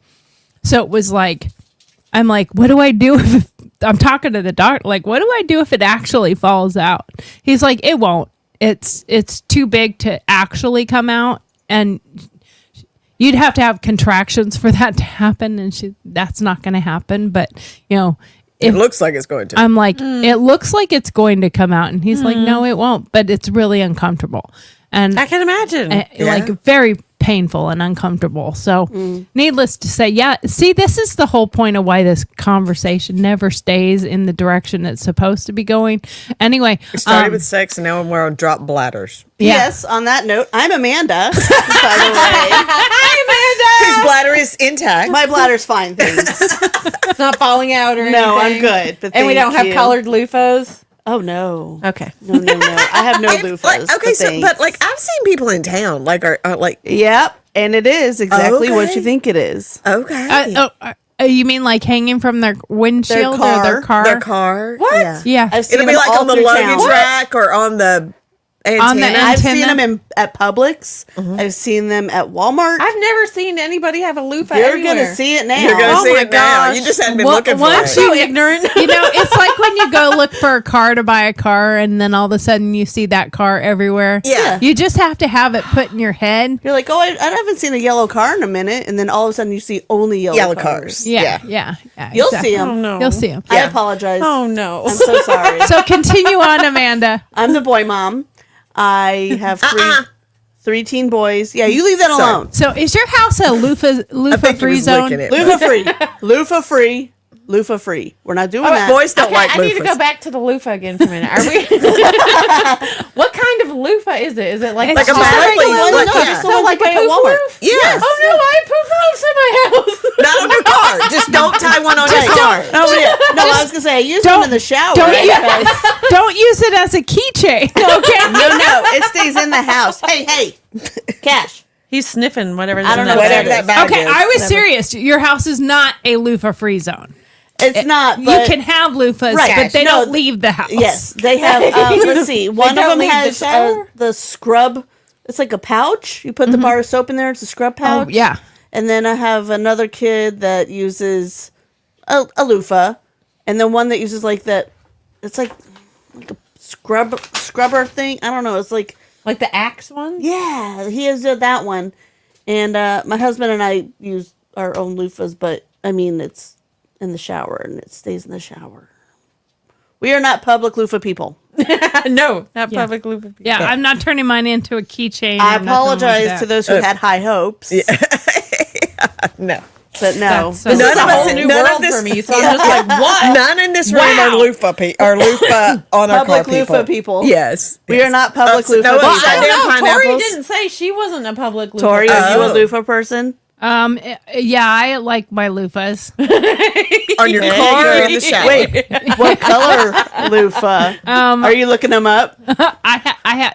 So it was like, I'm like, what do I do if I'm talking to the doctor? Like, what do I do if it actually falls out? He's like, it won't. It's too big to actually come out, and you'd have to have contractions for that to happen, and that's not going to happen. But It looks like it's going to. I'm like, it looks like it's going to come out, and he's like, no, it won't. But it's really uncomfortable, and I can imagine. like very painful and uncomfortable. So, needless to say, yeah. See, this is the whole point of why this conversation never stays in the direction it's supposed to be going. Anyway, We started with sex, and now we're on drop bladders. Yeah. Yes, on that note, I'm Amanda, by the way. His bladder is intact. My bladder's fine, thanks. It's not falling out or anything. No, I'm good. But And we thank don't have you. colored loofahs. Oh, no. Okay. No. I have no loofahs. Like, okay, thanks. but I've seen people in town are like Yep, and it is exactly what Okay. you think it is. okay, you mean like hanging from their windshield or their car? their car. What? Yeah. Yeah. I've seen It'll be them like all on the through luggage town. rack or on the antenna. On the I've seen antenna? them at Publix. I've seen them at Walmart. I've never seen anybody have a loofah You're anywhere. going to see it now. You're gonna Oh see my it now. gosh. You just hadn't been Well, looking for once it. So ignorant. It's like when you go look for a car to buy a car, and then all of a sudden you see that car everywhere. Yeah. You just have to have it put in your head. You're like, I haven't seen a yellow car in a minute, and then all of a sudden you see only yellow cars. Yeah. You'll exactly. see them. Oh, no. You'll see them. I Yeah. apologize. Oh, no. I'm so sorry. So continue on, Amanda. I'm the boy mom. I have three teen boys. Yeah, you leave that Sorry. alone. So is your house a loofah I think he free was zone? licking it. Loofah free. Loofah free. Loofah free. We're not doing that. Boys don't Okay, like I need to loofahs. go back to the loofah again for a minute. Are we? What kind of loofah is it? Is it like Like a just bath regular leaf, loofah? like, yeah. So like a buy at poof Walmart. roof? Yes. Oh no, I have poof roofs in my house. Not on your car. Just don't tie one on your car. Oh, yeah. No, I was gonna say I use Don't- one in the shower. don't- because- Don't use it as a keychain. Okay. no, it stays in the house. Hey, Cash. He's sniffing whatever. I don't know that Whatever is. that bag Okay, is. I was serious. Your house is not a loofah free zone. It's not. You But can have loofahs, Right. but they No, don't leave the house. yes, they have. Let's see. One of don't them leave the has shower? the scrub. It's like a pouch. You put the bar of soap in there. It's a scrub pouch. Oh, yeah. And then I have another kid that uses a loofah, and then one that uses like that. It's like a scrubber thing. I don't know. It's like Like the axe one? yeah, he has that one, and my husband and I use our own loofahs, but I mean it's in the shower and it stays in the shower. We are not public loofah people. No, not public loofah. Yeah, I'm not turning mine into a keychain. I or nothing apologize like to that. those who had high hopes, No. but no. That's so This None is a of us whole in- new none of world this- for me. So I'm just like, what? None in this room Wow. are loofah on our car Public loofah people. Yes. We are not public loofah no, people. it's I not don't know. Pineapples. Tori didn't say she wasn't a public loofah. Tori, are you a Oh. loofah person? Yeah, I like my loofahs. On your car or in the shower? Wait, what color loofah? Are you looking them up? I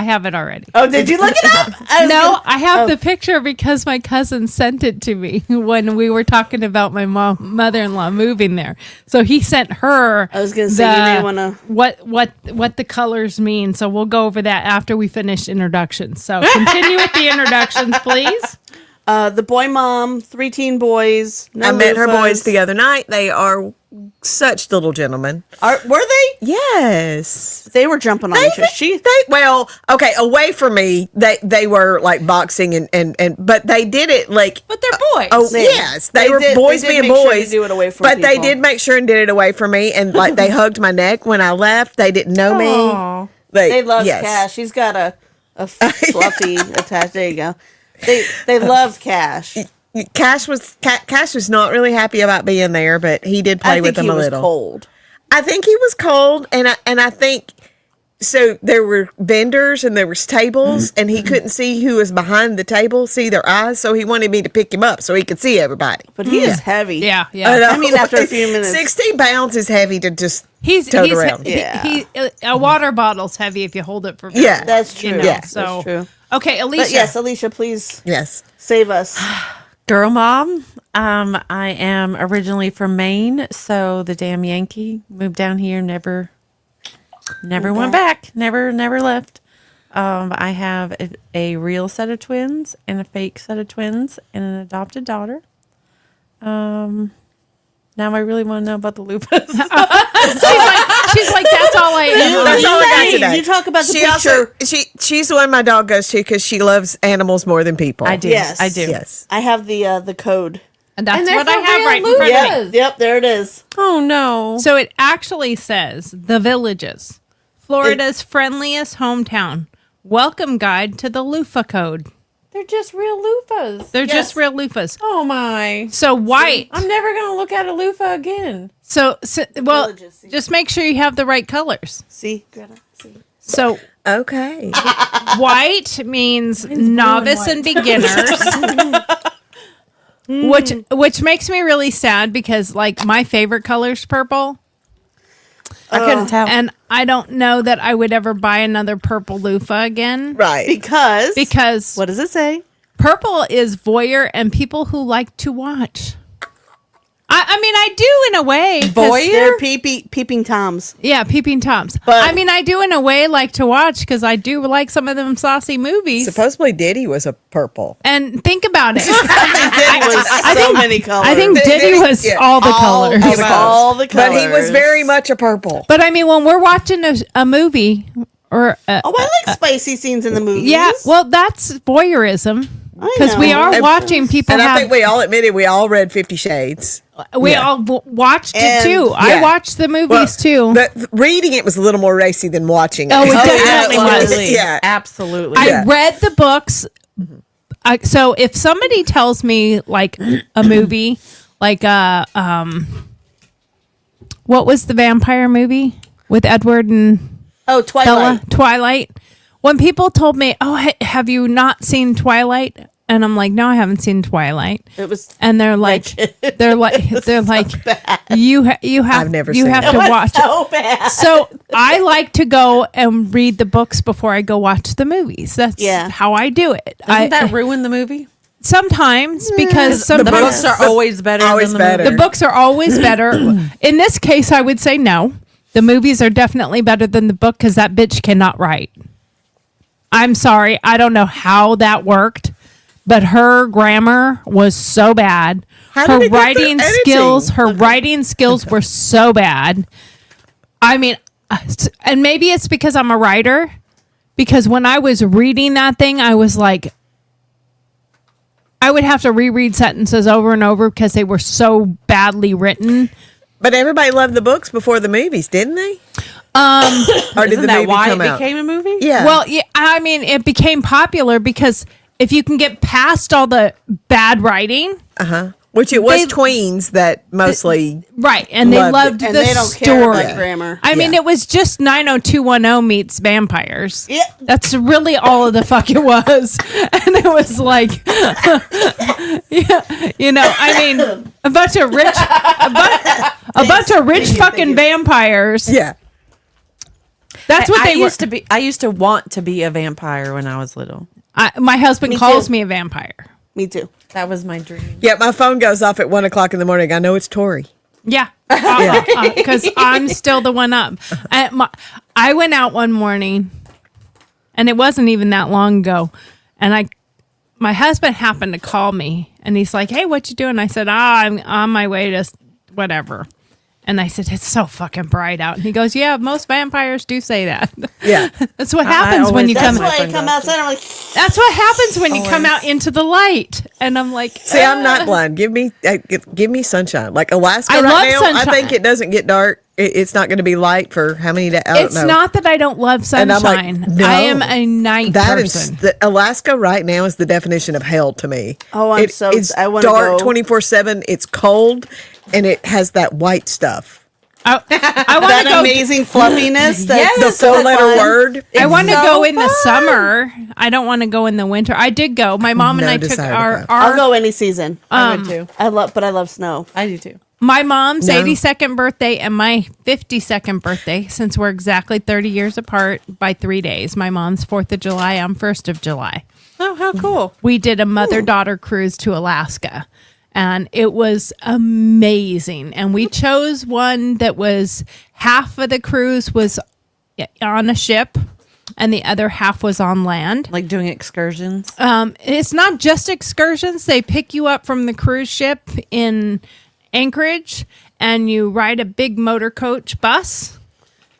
have it already. Oh, did you look it up? No, I have the picture because my cousin sent it to me when we were talking about my mother-in-law moving there. So he sent her. I was gonna say, you may wanna- what the colors mean. So we'll go over that after we finish introductions. So continue with the introductions, please. The boy mom, 3 teen boys. No I met her loofahs. boys the other night. They are such little gentlemen. Were they? Yes. They were jumping on each other. Okay, away from me, they were like boxing and but they did it like But they're boys. oh They- yes, they they were did- boys they did being make sure to boys. do it away from but they people. did make sure and did it away from me and like they hugged my neck when I left. They didn't know Aw. me. Like, They love yes. Cash. He's got a fluffy attached. There you go. They love Cash. Cash was not really happy about being there, but he did play I with think them he a was little. cold. I think he was cold, and I think so. There were vendors and there was tables, and he couldn't see who was behind the table, see their eyes. So he wanted me to pick him up so he could see everybody. But he is heavy. Yeah, I yeah. know. I mean, after a few minutes. 16 pounds is heavy to just He's towed he's around. a water bottle's heavy if you hold it for Yeah. That's true. you know, Yeah. so That's true. okay, Alicia. But yes, Alicia, please Yes. save us. Girl mom. I am originally from Maine, so the damn Yankee moved down here, never went back, never left. I have a real set of twins and a fake set of twins and an adopted daughter. Now I really want to know about the lupus. She's like, that's all I am. That's all I got today. You talk about the She picture. also she's the one my dog goes to because she loves animals more than people. I do. Yes. I do. Yes. I have the code. And that's And they're what I for have real right in front of me. lupus. Yep, there it is. Oh no. So it actually says The Villages, Florida's friendliest hometown. Welcome guide to the loofah code. They're just real loofahs. They're Yes. just real loofahs. Oh my. So white. I'm never gonna look at a loofah again. So well, Villages, see. just make sure you have the right colors. See, Greta. See. So Okay. white means novice and beginners. Which makes me really sad because like my favorite color's purple. I couldn't tell. And I don't know that I would ever buy another purple loofah again. Right. Because Because what does it say? purple is voyeur and people who like to watch. I mean, I do in a way. 'cause- Voyeur? They're peeping toms. Yeah, peeping toms. But- I mean, I do in a way like to watch because I do like some of them saucy movies. Supposedly Diddy was a purple. And think about it. It was so many colors. I think Diddy was Yeah. all the colors. He was all the colors. But he was very much a purple. But I mean, when we're watching a movie or Oh, I like spicy scenes in the movies. yeah, well, that's voyeurism I because we know. are watching people And I have. think we all admitted we all read 50 Shades. We yeah. all watched it And- too. I yeah. watched the movies too. But reading it was a little more racy than watching it. Oh, it yeah, definitely it was. was. Absolutely. Yeah. Absolutely. I Yeah. read the books. So if somebody tells me like a movie, like what was the vampire movie with Edward and Oh, Twilight. Bella? Twilight. When people told me, "Oh, have you not seen Twilight?" and I'm like, "No, I haven't seen Twilight." It was. And they're like, they're like, you have, I've never you seen have it. to It was watch it. so bad. So I like to go and read the books before I go watch the movies. That's Yeah. how I do it. Doesn't that ruin the movie? Sometimes because The sometimes books are always better always than the better. movie. the books are always better. In this case, I would say no. The movies are definitely better than the book because that bitch cannot write. I'm sorry. I don't know how that worked, but her grammar was so bad. How Her did it get writing through editing? skills, her writing skills were so bad. I mean, and maybe it's because I'm a writer, because when I was reading that thing, I was like, I would have to reread sentences over and over because they were so badly written. But everybody loved the books before the movies, didn't they? Or did Isn't the that movie why come it out? became a movie? Yeah. Well, yeah, I mean, it became popular because if you can get past all the bad writing, Which it was they- tweens that mostly. right, and they Loved loved it. And the they don't care story. about grammar. I mean, Yeah. it was just 90210 meets vampires. Yeah. That's really all of the fuck it was. And it was like, yeah, you know, I mean, a bunch of rich, a bunch of rich fucking vampires. Yeah. That's what I they were. used to be. I used to want to be a vampire when I was little. My husband Me calls too. me a vampire. Me too. That was my dream. Yeah, my phone goes off at 1 o'clock in the morning. I know it's Tori. Yeah, because I'm still the one up. I went out one morning, and it wasn't even that long ago, and my husband happened to call me, and he's like, "Hey, what you doing?" I said, I'm on my way to whatever. And I said, "It's so fucking bright out." And he goes, "Yeah, most vampires do say that." Yeah. That's what happens when always you say come. That's why I friend come does. outside. I'm like, That's what happens when you come out into the light. And I'm like, See, I'm not blind. Give me sunshine. Like Alaska I right love now, sunshine. I think it doesn't get dark. It's not going to be light for how many days? I don't It's know. not that I don't love And I'm like, sunshine. no. I am a night That is person. Alaska right now is the definition of hell to me. Oh, I'm so- It's I wanna dark go. 24/7. It's cold, and it has that white stuff. I want to that go. amazing fluffiness. That's The so four-letter fun. word. I want to so go in the fun. summer. I don't want to go in the winter. I did go. My mom and No I took desire to our go. I'll go any season. I would too. I love snow. I do too. My mom's No. 82nd birthday and my 52nd birthday, since we're exactly 30 years apart by 3 days. My mom's 4th of July, I'm 1st of July. Oh, how cool. We did a mother-daughter cruise to Alaska, and it was amazing. And we chose one that was half of the cruise was on a ship and the other half was on land. Like doing excursions. It's not just excursions. They pick you up from the cruise ship in Anchorage and you ride a big motor coach bus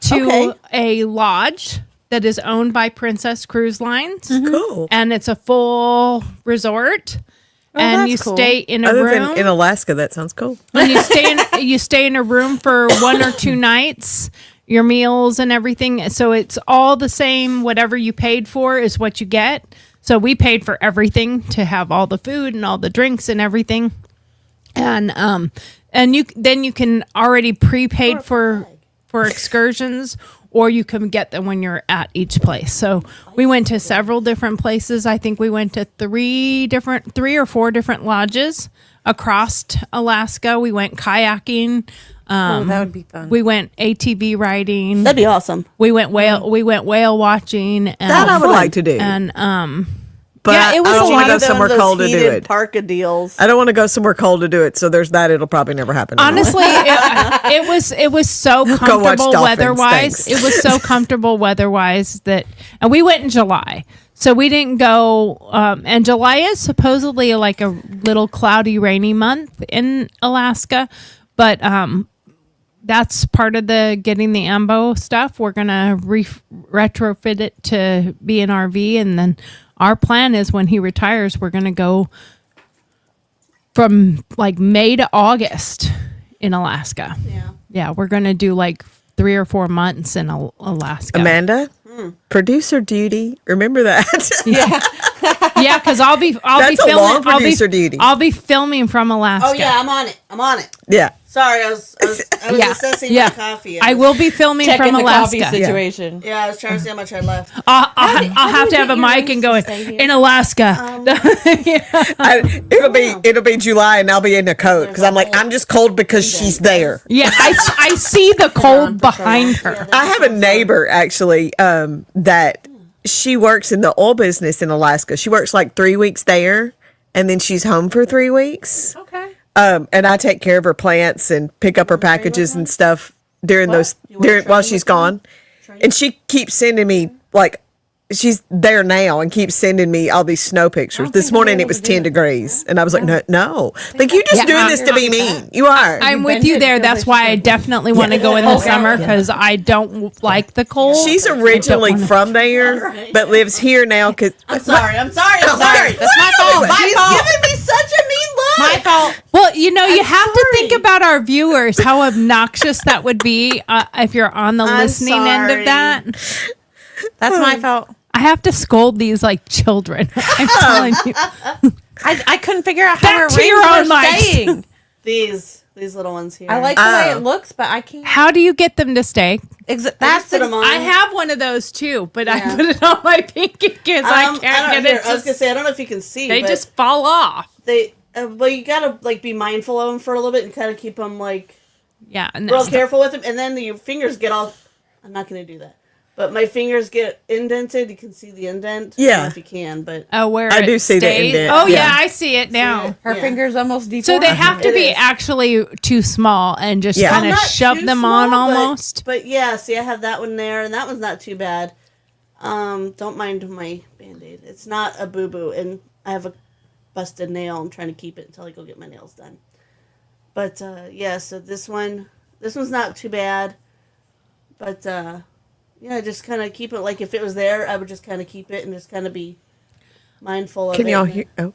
to Okay. a lodge that is owned by Princess Cruise Lines. Cool. And it's a full resort. And that's you cool. stay in a Other room. than in Alaska, that sounds cool. And you stay in a room for 1 or 2 nights, your meals and everything. So it's all the same. Whatever you paid for is what you get. So we paid for everything to have all the food and all the drinks and everything. And you can already prepaid for excursions, or you can get them when you're at each place. So we went to several different places. I think we went to 3 or 4 different lodges across Alaska. We went kayaking. That would be fun. We went ATV riding. That'd be awesome. We went whale watching. And, That I would like to do. And But yeah, it was I a don't lot want to go of somewhere cold to do it. Parka deals. I don't want to go somewhere cold to do it. So there's that. It'll probably never happen. anymore. honestly, it was so Go watch comfortable dolphins, weather-wise. thanks. It was so comfortable weather-wise and we went in July. So we didn't go, and July is supposedly like a little cloudy, rainy month in Alaska, but that's part of the getting the AMBO stuff. We're gonna retrofit it to be an RV, and then our plan is when he retires, we're gonna go from like May to August in Alaska. Yeah, we're gonna do like 3 or 4 months in Alaska. Amanda, producer duty. Remember that? Yeah, because I'll be That's a filming. long producer duty. I'll be filming from Alaska. Oh yeah, I'm on it. I'm on it. Yeah. Sorry, I was Yeah. assessing Yeah. my coffee. I will be filming Checking from the Alaska. coffee situation. Yeah, I was trying to see how much I left. I'll have to have a mic and going in Alaska. It'll be July and I'll be in a coat because I'm like I'm just cold because she's there. Yeah, I see the cold behind her. I have a neighbor actually that she works in the oil business in Alaska. She works like 3 weeks there and then she's home for 3 weeks. Okay. And I take care of her plants and pick up her packages and stuff during while she's gone. And she keeps sending me like she's there now and keeps sending me all these snow pictures. This morning it was 10 degrees and I was like, no. Like you're just doing this to be mean. You are. I'm with you there. That's why I definitely want to go in the summer because I don't like the cold. She's originally from there, but lives here now. Cause I'm sorry. That's my fault. She's giving me such a mean look. My fault. Well, you have to think about our viewers, how obnoxious that would be if you're on the listening end sorry. of that. That's my fault. I have to scold these like children. I'm telling you. I couldn't figure out Back how her to rings your were own mics. staying. These little ones here. I like the way it looks, but I can't. How do you get them to stay? That's put 'em on. I have one of those too, but I put it on my pinky because I can't get it. I was gonna say I don't know if you can see. They but just fall off. they. Well, you gotta like be mindful of them for a little bit and kind of keep them like Yeah, and real that's careful with them, and then your fingers get all. I'm not gonna do that. But my fingers get indented. You can see the indent. I don't know Yeah. if you can, but where I it do see the stays. indent, Oh yeah, yeah. I see it now. Her Yeah. fingers almost So deformed. they have to It be is. actually too small and just Yeah. kind of Not shove too them small, on but- almost. But yeah, see, I have that one there, and that one's not too bad. Don't mind my Band-Aid. It's not a boo-boo, and I have a busted nail. I'm trying to keep it until I go get my nails done. But yeah, so this one's not too bad. But yeah, just kind of keep it like if it was there, I would just kind of keep it and just kind of be mindful of Can it. y'all hear? Oh,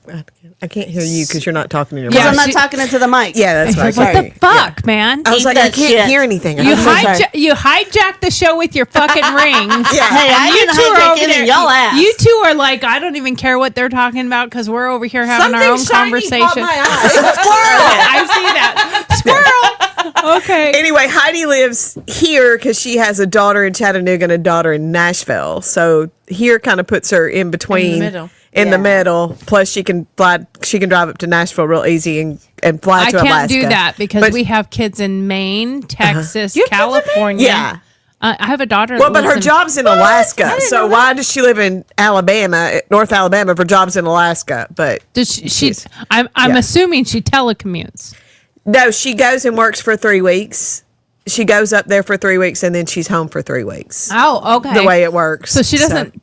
I can't hear you because you're not talking in your Because Yeah, I'm mic. not talking into the mic. Yeah, that's right. What Sorry. the fuck, man? I was Eat like, I that can't shit. hear anything. You, I'm so sorry. you hijacked the show with your fucking rings. Yeah. Hey, I You didn't two are hijack over any there. of y'all ass. You two are like, I don't even care what they're talking about because we're over here having our own conversation. I see that. Squirrel. Okay. Anyway, Heidi lives here because she has a daughter in Chattanooga and a daughter in Nashville. So here kind of puts her in between. In the middle. in the middle. Plus, she can fly. She can drive up to Nashville real easy and fly I to can't Alaska. do that because But- we have kids in Maine, Texas, You have kids in Maine? California. Yeah. I have a daughter. Well, that but her lives in- job's in Alaska, so why does she live in Alabama, North Alabama, if her job's in Alaska? But Does she? I'm yeah. assuming she telecommutes. no, she goes and works for 3 weeks. She goes up there for 3 weeks, and then she's home for 3 weeks. Oh, okay. The way it works. So she doesn't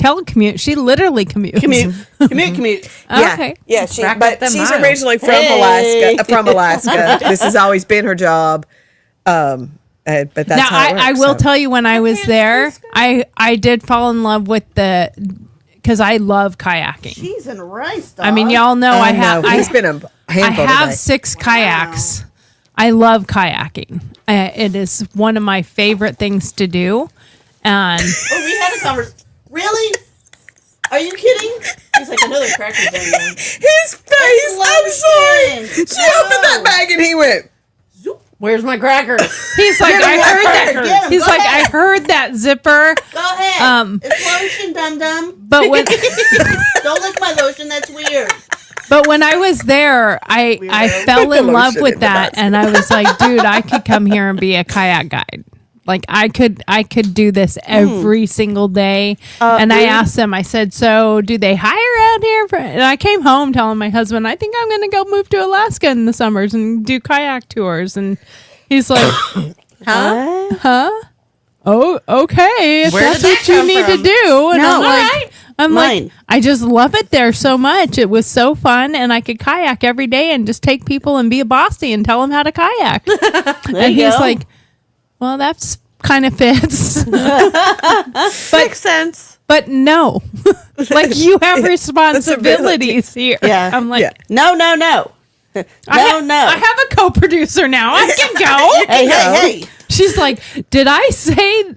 telecommute. She literally commutes. Commute. Yeah, Okay. yeah. She, Rack up but them she's miles. originally from Hey. Alaska. From Alaska. This has always been her job. But that's Now how it works, I will so. tell you, when I was there, I did fall in love with because I love kayaking. Cheese and rice. Dog. I mean, y'all know I have. know. He's been a I handful have today. 6 kayaks. I love kayaking. It is one of my favorite things to do. And Oh, we had a conversation. Really? Are you kidding? He's like, another cracker thing. His face. I'm sorry. She opened that bag and he went. Where's my cracker? he's like, I heard that. Get him, He's go like, ahead. I heard that zipper. Go ahead. It's lotion, dum dum. But when Don't lick my lotion. That's weird. But when I was there, I fell in love lotion with in the that, basket. and I was like, dude, I could come here and be a kayak guide. Like I could do this every single day. And I asked them, I said, so do they hire out here? And I came home telling my husband, I think I'm going to go move to Alaska in the summers and do kayak tours. And he's like, huh? Oh, okay. If Where that's did that what you come need from? to do. And No, I'm Mine. like, I just love it there so much. It was so fun, and I could kayak every day and just take people and be a bossy and tell them how to kayak. And you he's go. like, well, that's kind of fits. Makes sense. But no, like you have responsibilities here. Yeah. I'm like, Yeah. No. I have a co-producer now. I can go. Hey. She's like, did I say?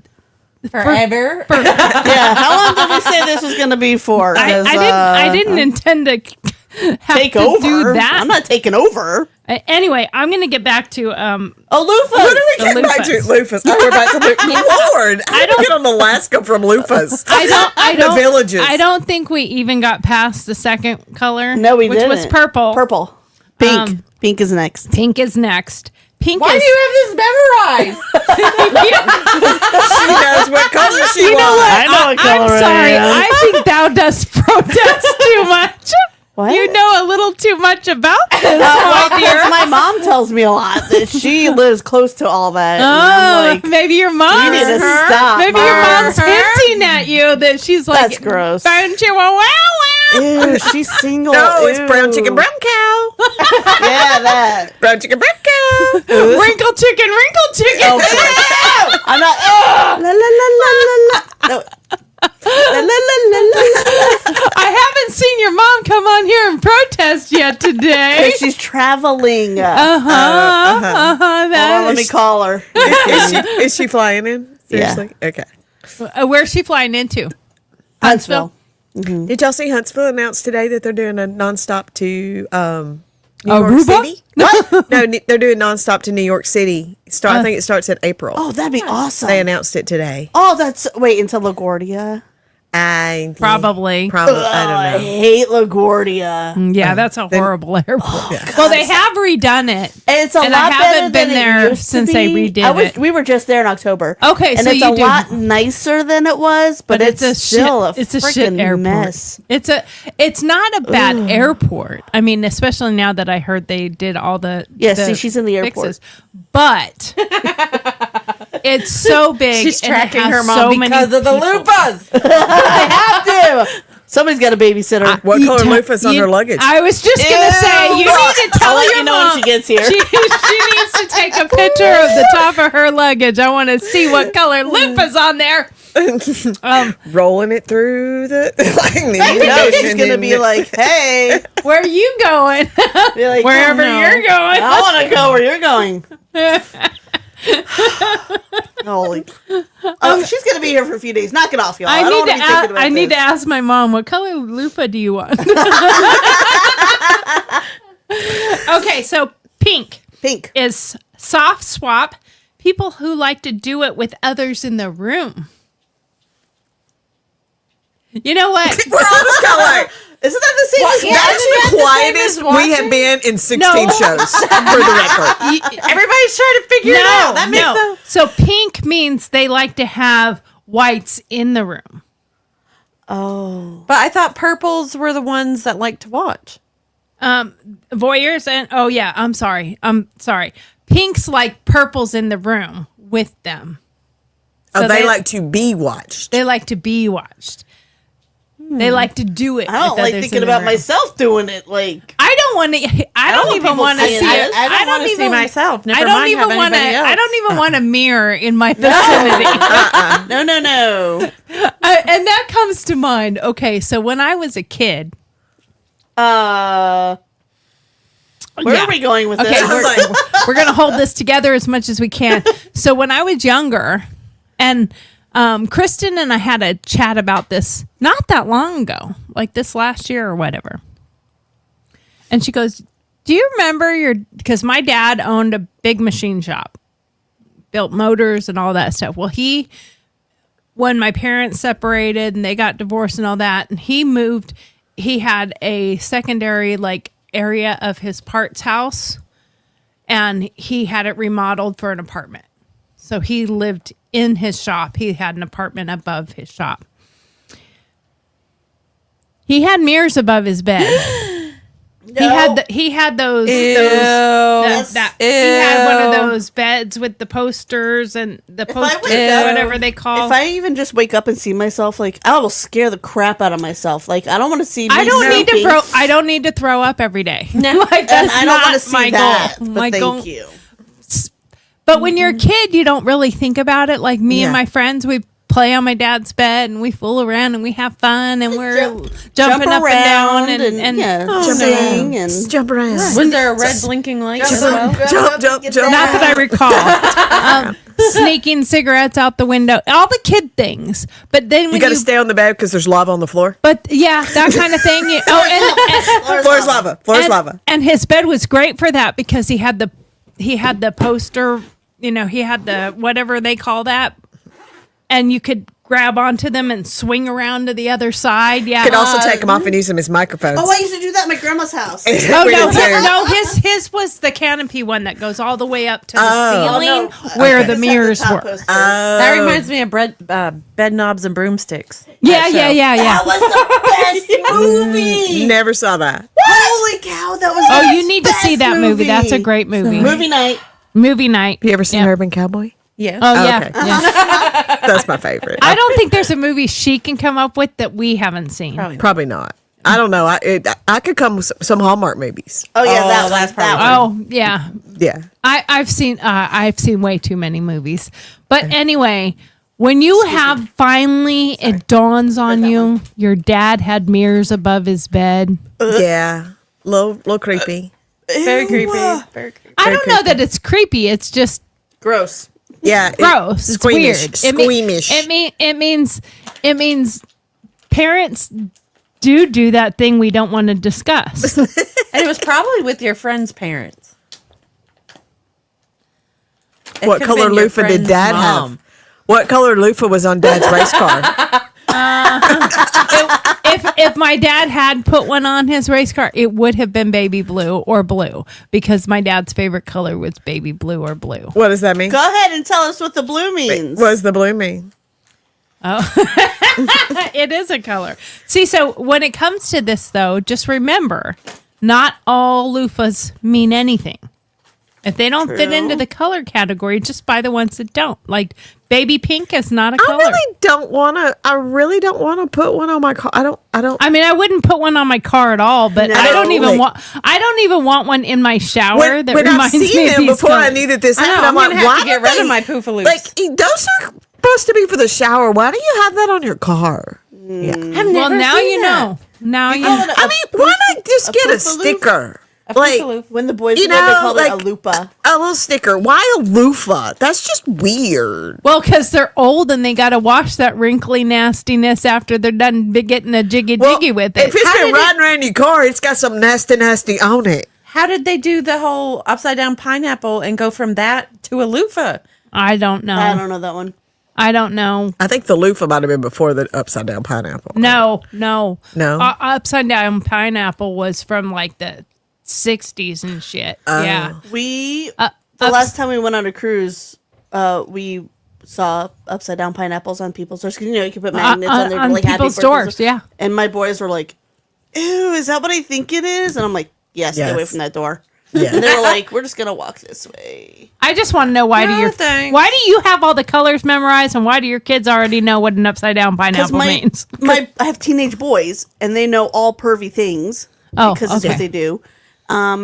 Forever. Yeah. How long did we say this was going to be for? 'Cause, I didn't intend to have take to over. do that. I'm not taking over. Anyway, I'm going to get back to Oh, What loofah. are we getting back to? Loofahs. Oh, we're back to Loofahs. Lord, I don't get on Alaska from Loofahs. I don't. The villages. I don't think we even got past the second color. No, we which didn't. was purple. Purple. Pink. Pink is next. Pink is next. Pink Why is. do you have this memorized? She knows what color she You know wants. what? I know what color I'm sorry. I am. I think thou dost protest too much. What? You know a little too much about this, Well, my dear. because my mom tells me a lot that she lives close to all that. And Oh, I'm like, maybe your mom. you need to stop. Maybe your Mom. mom's hinting at you that she's like, That's gross. Don't you wow wow? Ew, she's single. No, it's Ew. brown chicken, brown cow. Yeah, that. Brown chicken, brown cow. Wrinkle chicken, wrinkle chicken. Oh, I'm not. La la la la la la. No. La, la, la, la, la, la. I haven't seen your mom come on here and protest yet today. She's traveling. Hold Hold on, let me call her. Is she flying in? Seriously? Okay. Where's she flying into? Huntsville. Did y'all see Huntsville announced today that they're doing a nonstop to New York Aruba? City? What? No, they're doing nonstop to New York City. I think it starts in April. Oh, that'd be awesome. They announced it today. Oh, that's wait until LaGuardia. Probably. I I don't know. hate LaGuardia. Yeah, that's a horrible airport. Well, they have redone it. And it's a And lot I haven't better been than there it used to since they be. redid it. We were just there in October. Okay, and so it's you a do- lot nicer than it was, but it's still a it's a freaking shit airport. mess. It's not a bad airport. I mean, especially now that I heard they did all the Yeah, the see, she's in the airport. fixes. But it's so big. She's and it tracking has her mom so many because of the people. loofahs. I have to. Somebody's got a babysitter. What color loofahs on her luggage? I was just gonna say you need to tell I'll let your you know mom when she gets here. She needs to take a picture of the top of her luggage. I want to see what color loofah's on there. Rolling it through the. You know she's gonna be like, "Hey, Where are you going? be like, Wherever "Oh, no. you're going. I want to go where you're going." Holy! Oh, she's gonna be here for a few days. Knock it off, y'all. I don't need wanna to be thinking about I need to this. ask my mom, what color loofah do you want? Okay, so pink Pink. is soft swap. People who like to do it with others in the room. You know what? We're all just kind of like, Isn't that the same as that's the quietest we have been in 16 shows, for the record. Everybody's trying to figure it out. That makes sense. So pink means they like to have whites in the room. Oh. But I thought purples were the ones that like to watch. Voyeurs and I'm sorry. Pinks like purples in the room with them. Oh, So they like to be watched. They like to be watched. They like to do it. I don't with like others thinking in the about room. myself doing it. Like, I don't want to. I don't even want to see seeing it. this. I don't want to see myself. Never I don't mind even have want to. anybody else. I don't even want a mirror in my vicinity. no. And that comes to mind. Okay, so when I was a kid, Where are we going with okay, this? we're gonna hold this together as much as we can. So when I was younger, and Kristen and I had a chat about this not that long ago, like this last year or whatever. And she goes, "Do you remember because my dad owned a big machine shop, built motors and all that stuff. Well, when my parents separated and they got divorced and all that, and he moved, he had a secondary area of his parts house, and he had it remodeled for an apartment. So he lived in his shop. He had an apartment above his shop. He had mirrors above his bed. He had those. He had one of those beds with the posters and the posters, whatever they call. If I even just wake up and see myself, I will scare the crap out of myself. I don't want to see. I don't need to throw up every day. No, that's I don't want to not see my that. goal. But My thank goal. you. But when you're a kid, you don't really think about it. Like me and Yeah. my friends, we play on my dad's bed and we fool around and we have fun and we're jumping up and down and sing and Jump around. Was there a red blinking light as well? Jump. not that I recall. Sneaking cigarettes out the window, all the kid things. But then when You got to stay on the bed because there's lava on the floor. but yeah, that kind of thing. Floor's lava. Floor's lava. And his bed was great for that because he had the poster. He had the whatever they call that, and you could grab onto them and swing around to the other side. Yeah. You could also take them off and use them as microphones. Oh, I used to do that at my grandma's house. We Oh did too. no! His was the canopy one that goes all the way up to the Oh. ceiling where the mirrors were. That reminds me of bed knobs and broomsticks. Yeah. That was the best movie. Never saw that. Holy cow, that was. Oh, the you need to best see that movie. That's a great movie. movie night. Movie night. You ever seen Yeah. Urban Cowboy? Yeah. Oh yeah. Okay. Yeah. That's my favorite. I don't think there's a movie she can come up with that we haven't seen. Probably not. I don't know. I could come with some Hallmark movies. Oh yeah, that's that one. Oh yeah. Yeah. I've seen way too many movies. But anyway, when you have finally it dawns on you, your dad had mirrors above his bed. Yeah. Little creepy. Very creepy. Very creepy. I don't know that it's creepy. It's just Gross. Yeah. gross. It's Squeamish. weird. Squeamish. It means parents do that thing we don't want to discuss. And it was probably with your friend's parents. It What could've color been your loofah did friend's Dad mom. have? What color loofah was on Dad's race car? if my dad had put one on his race car, it would have been baby blue or blue because my dad's favorite color was baby blue or blue. What does that mean? Go ahead and tell us what the blue means. What does the blue mean? It is a color. See, so when it comes to this, though, just remember, not all loofahs mean anything. If they don't fit into the color category, just buy the ones that don't. Like baby pink is not a color. I really don't want to put one on my car. I don't. I mean, I wouldn't put one on my car at all, but I don't even want one in my shower When that I've reminds me seen of them these before, I colors. knew that this I know, happened. I'm I'm gonna like, have why to get did rid of they- my poofaloos. Those are supposed to be for the shower. Why do you have that on your car? Yeah. Well, now you know. Now you know. I mean, why not just get a poofaloo? sticker? poofaloo. When the boys You were little, they know, called like- it a lupa. A little sticker. Why a loofah? That's just weird. Well, because they're old and they got to wash that wrinkly nastiness after they're done getting a jiggy with it. If it's been riding around your car, it's got some nasty on it. How did they do the whole upside down pineapple and go from that to a loofah? I don't know. I don't know that one. I don't know. I think the loofah might have been before the upside down pineapple. No. No? Upside down pineapple was from like the 60s and shit. Yeah. We Uh, the ups- last time we went on a cruise, we saw upside down pineapples on people's doors. 'Cause, you know, you can put magnets on there, on like happy people's birthday doors, stuff. yeah. And my boys were like, "Ew, is that what I think it is?" And I'm like, "Yes, stay away Yes. from that door." Yeah. And they were like, "We're just gonna walk this way." I just want to know why No, thanks. why do you have all the colors memorized and why do your kids already know what an upside down pineapple means? I have teenage boys and they know all pervy things Oh, because it's okay. what they do.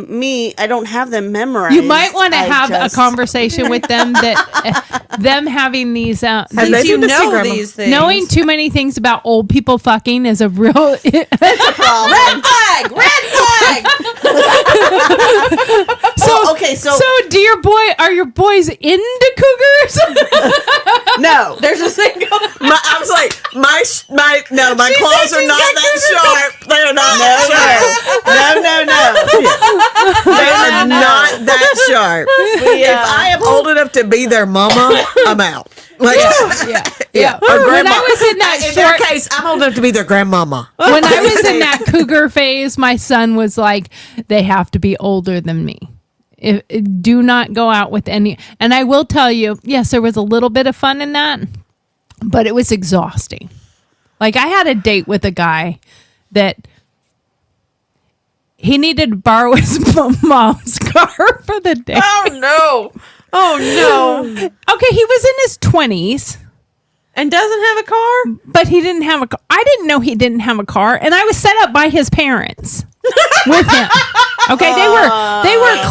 Me, I don't have them memorized. You might want to I have just- a conversation with them that them having these Have Since they you been to see know Grandma? these things. knowing too many things about old people fucking is a real problem. flag, red flag. So okay, so are your boys into cougars? no, There's a single. I was like, my claws are not that sharp. They are not that sharp. no. They are not that sharp. If I am old enough to be their mama, I'm out. Like, yeah. Or When grandma. I was in that In their short, case, I'm old enough to be their grandmama. when I was in that cougar phase, my son was like, they have to be older than me. Do not go out with any. And I will tell you, yes, there was a little bit of fun in that, but it was exhausting. Like I had a date with a guy that he needed to borrow his mom's car for the day. Oh no. Okay, he was in his 20s. And doesn't have a car? But he didn't have a car. I didn't know he didn't have a car, and I was set up by his parents with him. Okay, they were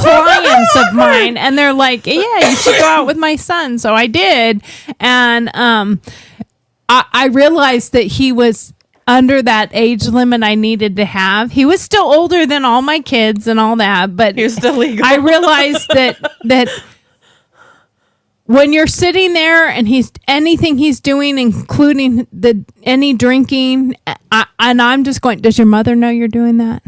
clients of mine, and they're like, "Yeah, you should go out with my son." So I did, and I realized that he was under that age limit I needed to have. He was still older than all my kids and all that, but He was still legal. I realized that. When you're sitting there and anything he's doing, including any drinking, and I'm just going, does your mother know you're doing that?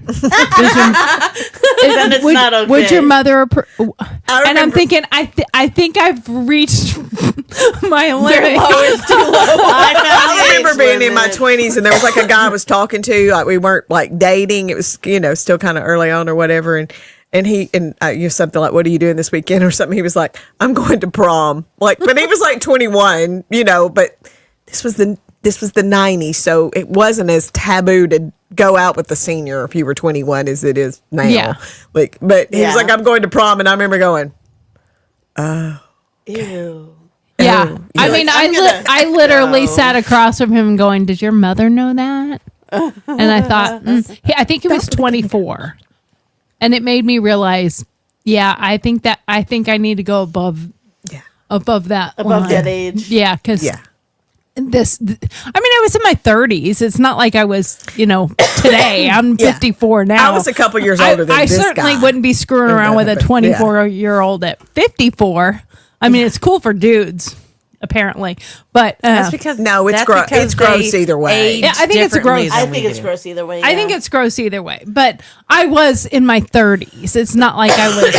Then it's not okay. Would your mother? And I'm remember- thinking, I think I've reached my limit. I remember being in my 20s and there was like a guy I was talking to, like we weren't like dating. It was, still kind of early on or whatever. And he, something like, what are you doing this weekend or something? He was like, I'm going to prom. Like, but he was like 21, but this was the 90s. So it wasn't as taboo to go out with the senior if you were 21 as it is now. Yeah. Like, but he Yeah. was like, I'm going to prom. And I remember going, Ew. Yeah, I like, mean, I'm gonna I literally sat across from him, going, "Does your mother know that?" And I thought, I think he was 24, and it made me realize, yeah, I think I need to go above that line. that age. Yeah, because yeah. I was in my 30s. It's not like I was, today. I'm 54 now. I was a couple years older than I this certainly guy. wouldn't be screwing around with a But, yeah. 24-year-old at 54. I mean, it's cool for dudes, apparently, but That's because No, it's that's gross. because It's gross they either way. age Yeah, I think it's differently gross. than I we think it's do. gross either way. I think it's gross either way. But I was in my 30s. It's not like I was,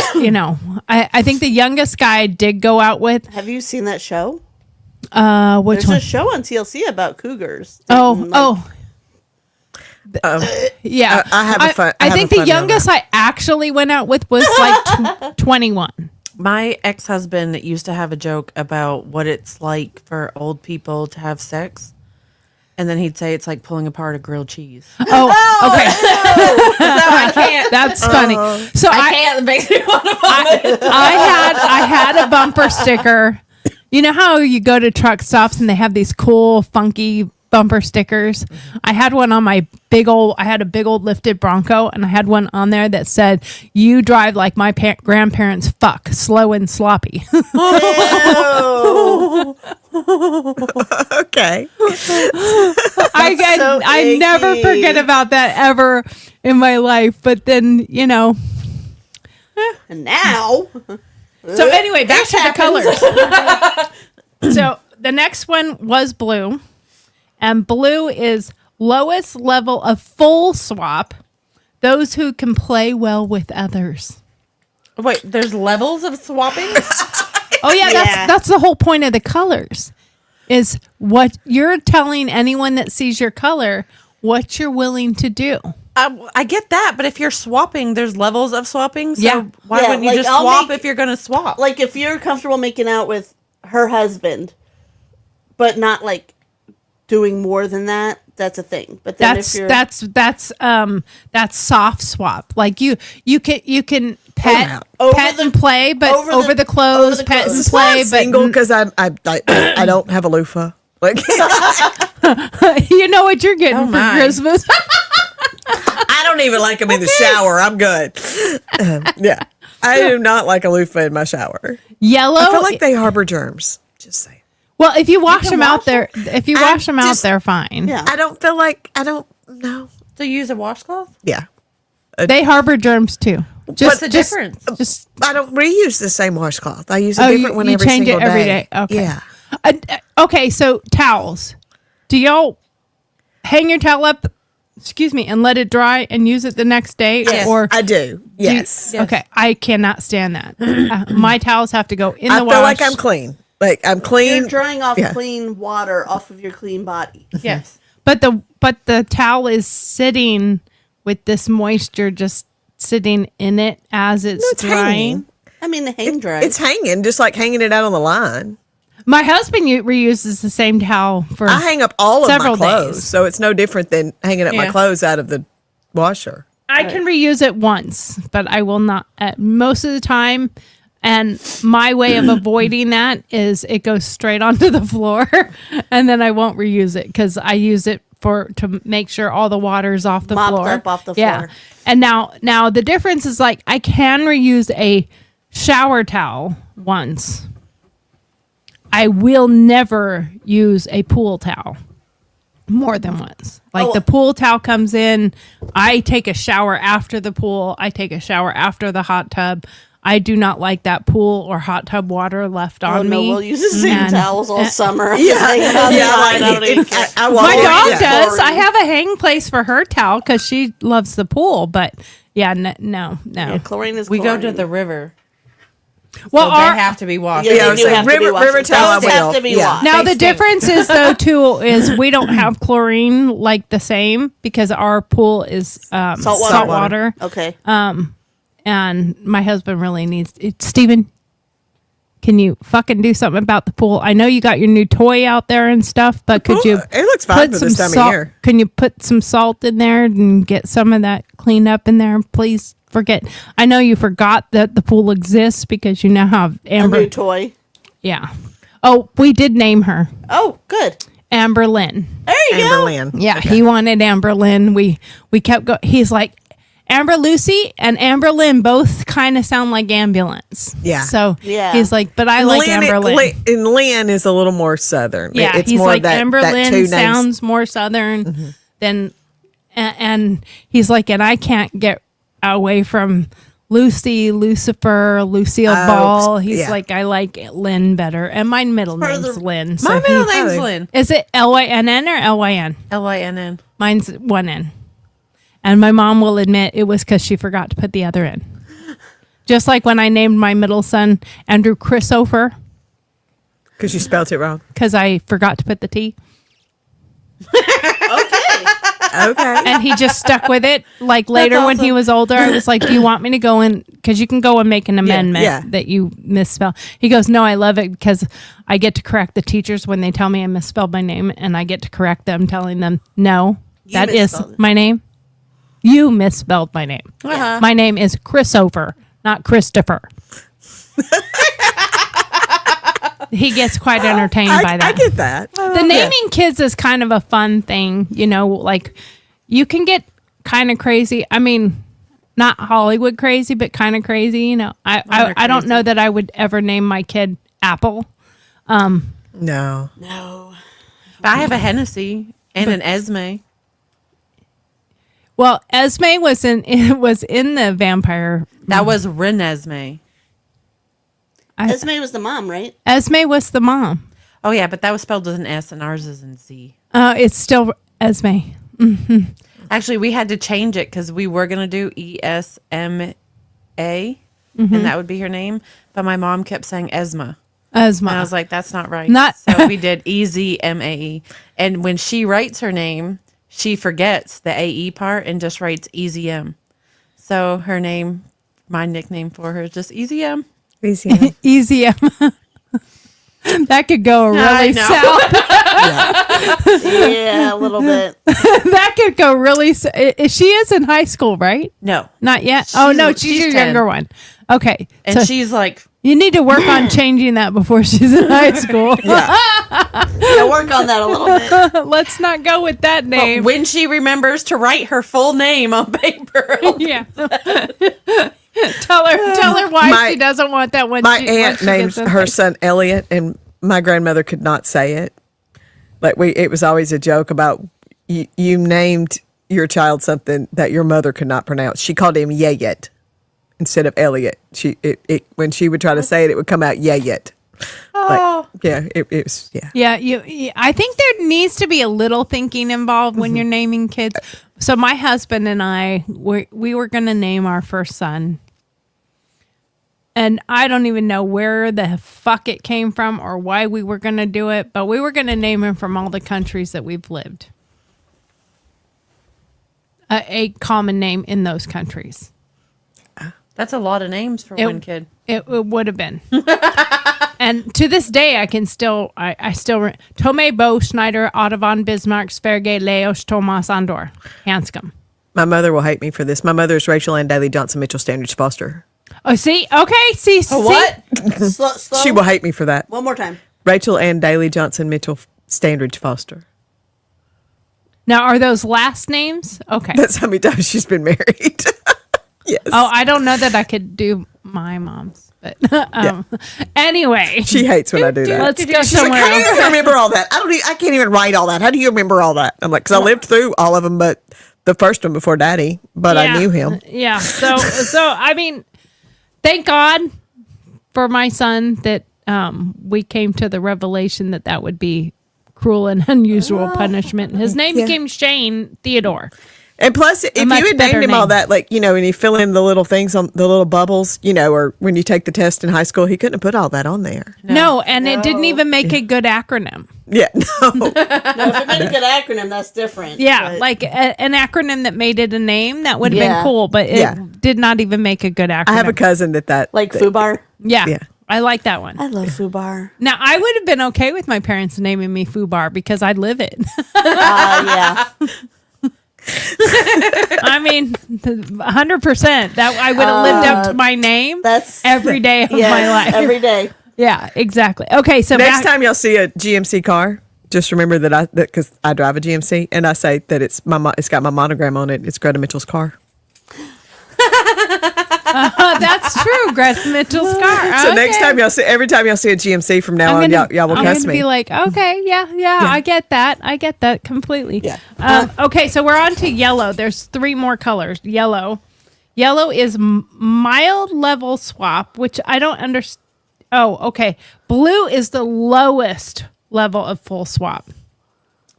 I think the youngest guy I did go out with. Have you seen that show? Which There's one? a show on TLC about cougars. Oh, yeah. I have a fun- I I have think a the funny on youngest I actually went out with was like 21. My ex-husband used to have a joke about what it's like for old people to have sex. And then he'd say it's like pulling apart a grilled cheese. Oh, okay. I can't. That's funny. So I can't. It makes me want to vomit. I had a bumper sticker. You know how you go to truck stops and they have these cool, funky bumper stickers? I had one on I had a big old lifted Bronco, and I had one on there that said, "You drive like my grandparents fuck, slow and sloppy." Okay. I never icky. forget about that ever in my life. But then, And now, So anyway, back to the colors. So the next one was blue, and blue is lowest level of full swap. Those who can play well with others. Wait, there's levels of swapping? Oh yeah, Yeah. that's the whole point of the colors. is what you're telling anyone that sees your color what you're willing to do. I get that, but if you're swapping, there's levels of swapping. So Yeah. why Yeah, wouldn't you like, just I'll swap make- if you're going to swap? Like if you're comfortable making out with her husband, but not like doing more than that, that's a thing. But then if you're That's soft swap. Like you can pet Over and the- play, but over over the- the clothes, over the pet clothes. and That's why play, I'm single but because I don't have a loofah. Like you know what you're getting Oh, for my. Christmas. I don't even like them in the shower. I'm good. Yeah, I do not like a loofah in my shower. Yellow. I feel like they harbor germs. Just saying. well, if you wash can them out wash there, if you I wash them out, just- they're fine. yeah. I don't feel like I don't know. So you use a washcloth? Yeah, They harbor germs too. What's the difference? Just I don't reuse the same washcloth. I use a Oh, different one you every change it single every day. day. Okay. Yeah. Okay, so towels. Do y'all hang your towel up, and let it dry and use it the next day? Yes. Or I do. Yes. Okay, I cannot stand that. My towels have to go in the I wash. feel like I'm clean. Like I'm clean. You're drying off Yeah. clean water off of your clean body. Yes. But the towel is sitting with this moisture just sitting in it as it's It's drying. hanging. I mean, the hang dry. It's hanging, just like hanging it out on the line. My husband reuses the same towel for. I hang up all of Several my clothes, days. so it's no different than hanging up my Yeah. clothes out of the washer. I can reuse it once, but I will not most of the time. And my way of avoiding that is it goes straight onto the floor, and then I won't reuse it because I use it to make sure all the water's off the Mopped floor. up off the Yeah. floor. And now the difference is like I can reuse a shower towel once. I will never use a pool towel more than once. Like the pool towel comes in, I take a shower after the pool, I take a shower after the hot tub. I do not like that pool or hot tub water left on Oh no, me. we'll use the same And- towels all summer. Yeah, I don't even care. I My dog yeah. does. I have a hang place for her towel because she loves the pool. But yeah, no. Yeah, chlorine is We go to chlorine. the river. Well, So they have to be washed. Yeah, Yeah, I they was do saying, have to be river- washed. river towel, Those I have will. to be Yeah. washed. now They the stink. difference is though too is we don't have chlorine like the same because our pool is Salt water. salt water. Okay. And my husband really needs it. Steven, can you fucking do something about the pool? I know you got your new toy out there and stuff, but could you It looks fine for this time salt? of year. Can you put some salt in there and get some of that cleaned up in there? Please forget. I know you forgot that the pool exists because you now have A Amber. new toy. Yeah. Oh, we did name her Oh, good. Amber Lynn. There you Amber go. Lynn. Yeah, he wanted Amber Lynn. We kept going. He's like, Amber Lucy and Amber Lynn both kind of sound like ambulance. Yeah. So Yeah. he's like, but I like Amber Lynn. And Lynn is a little more southern. Yeah, It's he's more like that, Amber that Lynn two names. sounds more southern than, and he's like, and I can't get away from Lucy, Lucifer, Lucille Ball. He's yeah. like, I like Lynn better, and my middle part of name's the- Lynn. So My middle he- name's Oh, Lynn. is it Lynn or Lyn? Lynn. Mine's one N. And my mom will admit it was because she forgot to put the other in. Just like when I named my middle son Andrew Christopher Because you spelled it wrong. because I forgot to put the T. Okay. And he just stuck with it. Like later when he awesome. was older, I was like, do you want me to go in? Because you can go and make an amendment yeah. that you misspell. He goes, no, I love it because I get to correct the teachers when they tell me I misspelled my name. And I get to correct them, telling them, no, that is misspelled it. my name. You misspelled my name. Uh-huh. My name is Christopher, not Christopher. He gets quite entertained by that. I get that. The naming kids is kind of a fun thing, you know, like you can get kind of crazy. I mean, not Hollywood crazy, but kind of crazy, you know. I don't know that I would ever name my kid Apple. No. No. I have a Hennessy and an Esme. Well, Esme was in the vampire. That was Renesmee. Esme was the mom, right? Esme was the mom. Oh yeah, but that was spelled with an S and ours is in C. It's still Esme. Actually, we had to change it because we were gonna do ESMA, and that would be her name. But my mom kept saying Esma, As And I my was like, that's not right. Not- So we did EZMAE. And when she writes her name, she forgets the AE part and just writes EZM. So her name, my nickname for her is just EZM. Easy. easy. That could go really know. south. Yeah, a little bit. That could go really. She is in high school, right? No. Not yet. Oh no, she's your 10. younger one. Okay, And so she's like, you need to work on changing that before she's in high school. Yeah, work on that a little bit. Let's not go with that name. when she remembers to write her full name on paper. Yeah. Tell her why My- she doesn't want that one. My aunt named her son Elliot, and my grandmother could not say it. Like it was always a joke about you named your child something that your mother could not pronounce. She called him Yayet instead of Elliot. When she would try to say it, it would come out Yayet. Oh. Like, yeah, it was yeah. Yeah, I think there needs to be a little thinking involved when you're naming kids. So my husband and I, we were going to name our first son. And I don't even know where the fuck it came from or why we were going to do it, but we were going to name him from all the countries that we've lived. A common name in those countries. That's a lot of names for one kid. It would have been. And to this day, I can still, I still, Tome, Bo, Schneider, Otto von Bismarck, Sverge, Leos, Thomas, Andor, Hanscom. My mother will hate me for this. My mother is Rachel Ann Daly Johnson Mitchell Standridge Foster. Oh, see? Okay, see? What? Slow. She will hate me for that. One more time. Rachel Ann Daly Johnson Mitchell Standridge Foster. Now, are those last names? Okay. That's how many times she's been married. Yes. Oh, I don't know that I could do my mom's. But anyway, She hates when I do that. let's go She's like, somewhere how do you else. even remember all that? I can't even write all that. How do you remember all that? I'm like, because I lived through all of them, but the first one before Daddy, but I knew him. Yeah. So I mean, thank God for my son that we came to the revelation that would be cruel and unusual punishment. His name became Shane Theodore. And plus, if you much had better named him all name. that, like, and you fill in the little things on the little bubbles, or when you take the test in high school, he couldn't have put all that on there. No, and it didn't even make a good acronym. Yeah, no. No, if it made a good acronym, that's different. Yeah, but- like an acronym that made it a name, that would have been Yeah. cool, but it Yeah. did not even make a good acronym. I have a cousin that like Fubar. Yeah. Yeah. I like that one. I love Fubar. Now, I would have been okay with my parents naming me Fubar because I'd live it. Yeah. I mean, 100%. That I would have lived up to my name That's every day of yes, my life. every day. Yeah, exactly. Okay, so next back, time y'all see a GMC car, just remember that because I drive a GMC, and I say that it's got my monogram on it. It's Greta Mitchell's car. that's true. Greta Mitchell's car. So next time every time y'all see a GMC from now on, y'all will I'm cuss gonna me. be like, okay, yeah, I get that. I get that completely. Yeah. Okay, so we're on to yellow. There's 3 more colors. Yellow is mild level swap, which I don't understand. Oh, okay. Blue is the lowest level of full swap.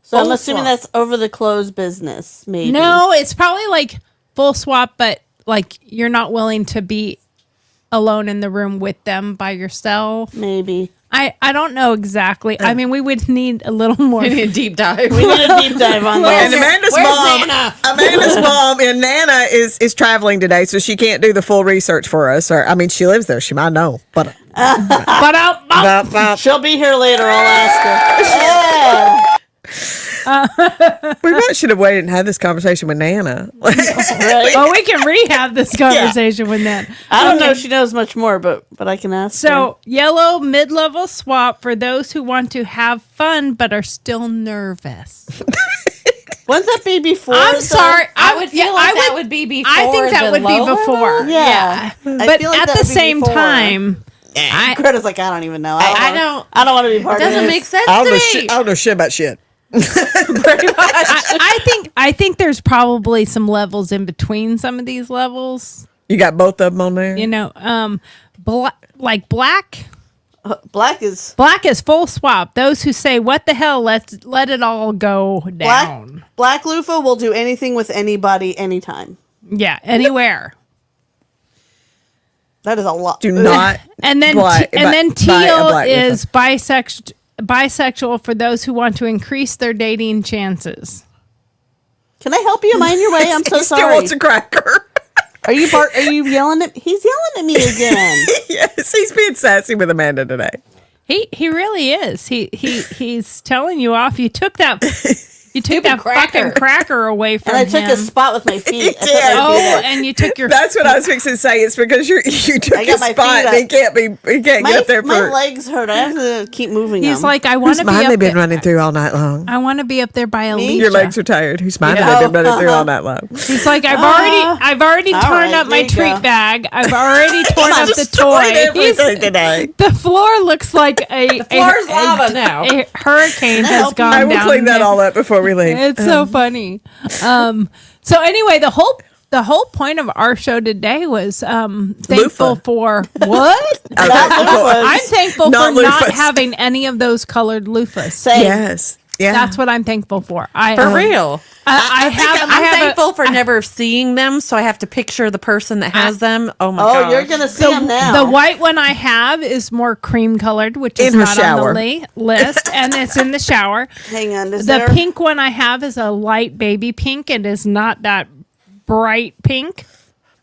So I'm assuming that's over the clothes business, maybe. No, it's probably like full swap, but like you're not willing to be alone in the room with them by yourself. Maybe. I don't know exactly. I mean, we would need a little more. We need a deep dive. We need a deep dive on And that. Amanda's mom and Nana is traveling today, so she can't do the full research for us. Or I mean, she lives there; she might know. But She'll be here later. I'll ask her. we might should have waited and had this conversation with Nana. Right? Oh, we can rehab this conversation with that. I don't know if she knows much more, but I can ask her. So, yellow mid-level swap for those who want to have fun but are still nervous. Wouldn't that be before? I'm though? sorry. I would feel like that would be before. I think that the would be low before. level? Yeah. I But feel like at that the would be same before. time, Greta's like, I don't even know. I don't. I don't want to be part It of this. doesn't make sense I to don't know me. shit. I don't know shit about shit. Pretty much. I think there's probably some levels in between some of these levels. You got both of them on there. You know, like black. Black is Black is full swap. Those who say, "What the hell? Let it all go down." Black loofah will do anything with anybody anytime. Yeah, anywhere. That is a lot. Do not. And then buy a teal black is bisexual for those who want to increase their dating chances. Can I help you? Am I in your way? I'm so He still sorry. wants a cracker. Are you yelling at? He's yelling at me again. Yes, he's being sassy with Amanda today. He really is. He's telling you off. You took that fucking cracker away from And I him. took a spot with my feet. I put did. my feet Oh, up. and you took your. That's what I was fixing to say. It's because you took I his got my spot. feet up. He can't My, get up there my for. legs hurt. I have to keep moving He's them. like, I want Whose to be mind up they've been there. running through all night long? I want to be up there by Alicia. Your legs are tired. Whose mind Yeah. they've been running through all night long? He's like, I've already all torn right, up my there you treat go. bag. I've already torn up the Destroyed toy. everything today. The floor looks like the floor's lava now. A hurricane has help you? gone I will down. clean that there. all up before we leave. It's so funny. So anyway, the whole point of our show today was thankful Loofah. for what? I'm thankful Not for not loofahs. having any of those colored loofahs. Same. Yes. Yeah. That's what I'm thankful for. For real. I'm I'm thankful for never seeing them, so I have to picture the person that has them. Oh my Oh, god! you're gonna see them now. The white one I have is more cream colored, which is In her not shower. on the list, and it's in the shower. Hang on. Is The there? pink one I have is a light baby pink. It is not that bright pink.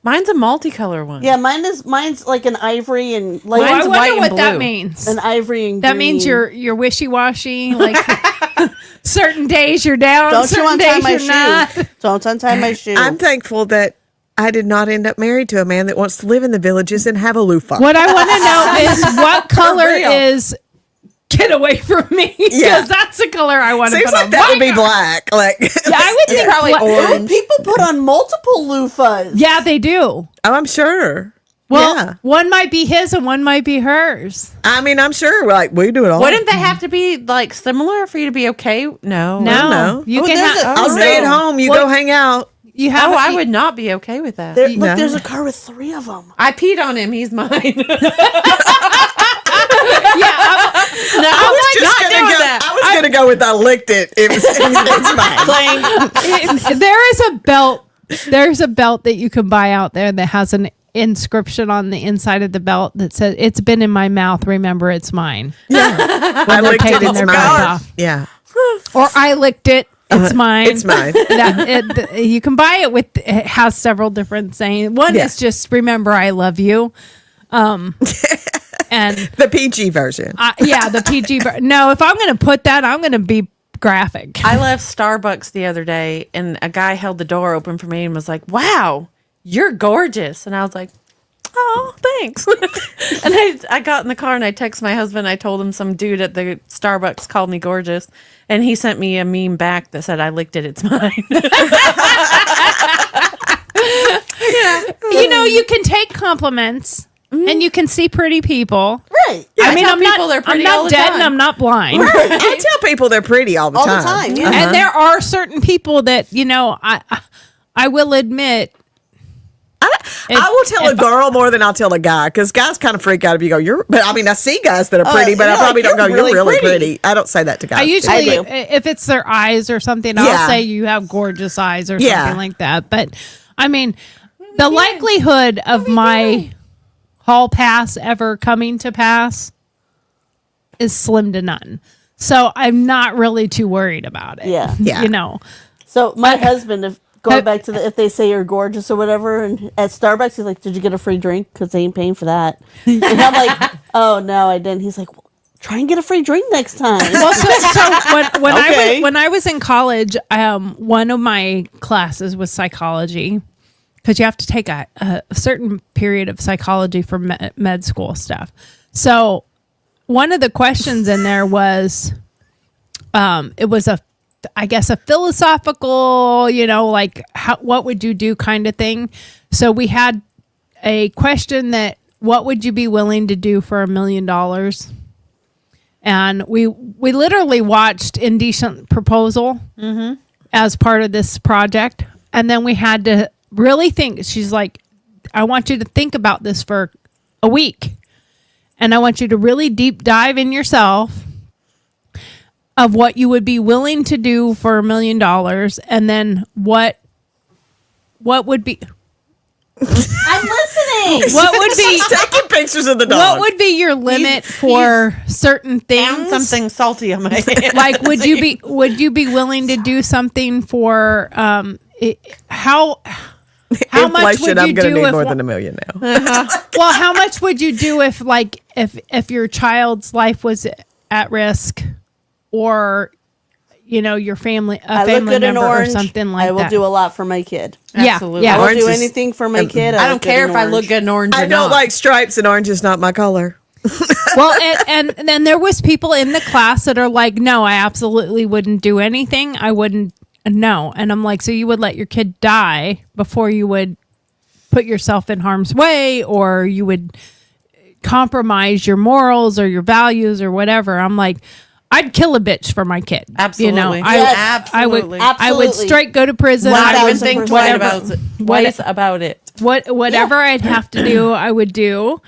Mine's a multicolor one. Yeah, mine's like an ivory and like I Mine's wonder white and what that blue. means. an ivory and That green. means you're wishy washy. Like certain days you're down, Don't you certain untie days my you're not. shoe? Don't untie my shoe. I'm thankful that I did not end up married to a man that wants to live in the villages and have a loofah. What I want to know is what color real. is "Get Away from Me"? Because Yeah. that's the color I want to Seems put like on. that would be black. Like, Yeah, I would think probably orange. People put on multiple loofahs. Yeah, they do. oh, I'm sure. Well, yeah. one might be his and one might be hers. I mean, I'm sure. Like, we do it all. Wouldn't they have to be like similar for you to be okay? No. No, no. you Oh, can there's have. a- I'll stay at no. home. You Well- go hang out. You have. Oh, I would not be okay with that. Look, No. there's a car with 3 of them. I peed on him. He's mine. Yeah, No, I was just gonna go. that. I was gonna go with I licked it. It's mine. there is a belt. There's a belt that you can buy out there that has an inscription on the inside of the belt that says, "It's been in my mouth. Remember, it's mine." I they're licked it. taking It's their mine. mouth off. Yeah, Or I licked it. It's mine. it's mine. You can buy it with. It has several different sayings. One Yeah. is just "Remember, I love you," and The PG version. yeah, the PG. No, if I'm going to put that, I'm going to be graphic. I left Starbucks the other day, and a guy held the door open for me and was like, "Wow, you're gorgeous," and I was like, "Oh, thanks." And I got in the car and I texted my husband. I told him some dude at the Starbucks called me gorgeous, and he sent me a meme back that said, "I licked it. It's mine." You know, you can take compliments and you can see pretty people. Right. I mean, tell I'm people not, they're pretty I'm all not the dead time. and I'm not blind. I tell people they're pretty all the All time. the time. Yeah. And there are certain people that, you know, I will admit. I will tell a girl more than I'll tell a guy because guys kind of freak out if you go, but I mean, I see guys that are pretty, but I you're probably like, don't go, "You're you're really really pretty. I don't say that to guys. I usually, do. if it's their eyes or something, Yeah. I'll say you have gorgeous eyes or Yeah. something like that. But I mean, the likelihood of my hall pass ever coming to pass is slim to none. So I'm not really too worried about it. Yeah. Yeah. You know, So my husband, if going back to if they say you're gorgeous or whatever, and at Starbucks, he's like, "Did you get a free drink? Because they ain't paying for that." And I'm like, "Oh no, I didn't." He's like, well, "Try and get a free drink next time." well, so when Okay. when I was in college, one of my classes was psychology because you have to take a certain period of psychology for med school stuff. So one of the questions in there was, it was I guess a philosophical, you know, like what would you do kind of thing. So we had a question that what would you be willing to do for $1 million? And we literally watched Indecent Proposal as part of this project. And then we had to really think. She's like, I want you to think about this for a week. And I want you to really deep dive in yourself of what you would be willing to do for $1 million. And then what would be... I'm listening. What would be Taking pictures of the dog. what would be your limit for certain things? Found something salty on my hand. Like would you be willing to do something for how much would Inflation, I'm you going to do need if more than $1 million now. well, how much would you do if like if your child's life was at risk, or your family I look family good in member or orange. something like I will that? do a lot for my kid. Absolutely. Yeah, I will Orange do is- anything for my kid. I don't look good care in if I look orange. good in orange or I don't not. like stripes, and orange is not my color. Well, and then there was people in the class that are like, no, I absolutely wouldn't do anything. I wouldn't. No. And I'm like, so you would let your kid die before you would put yourself in harm's way, or you would compromise your morals or your values or whatever. I'm like, I'd kill a bitch for my kid. Absolutely. Yes. I would Absolutely. I would straight go to prison. Not I even would think 1000%. twice about it. Twice about it. whatever I'd have to do, I would do.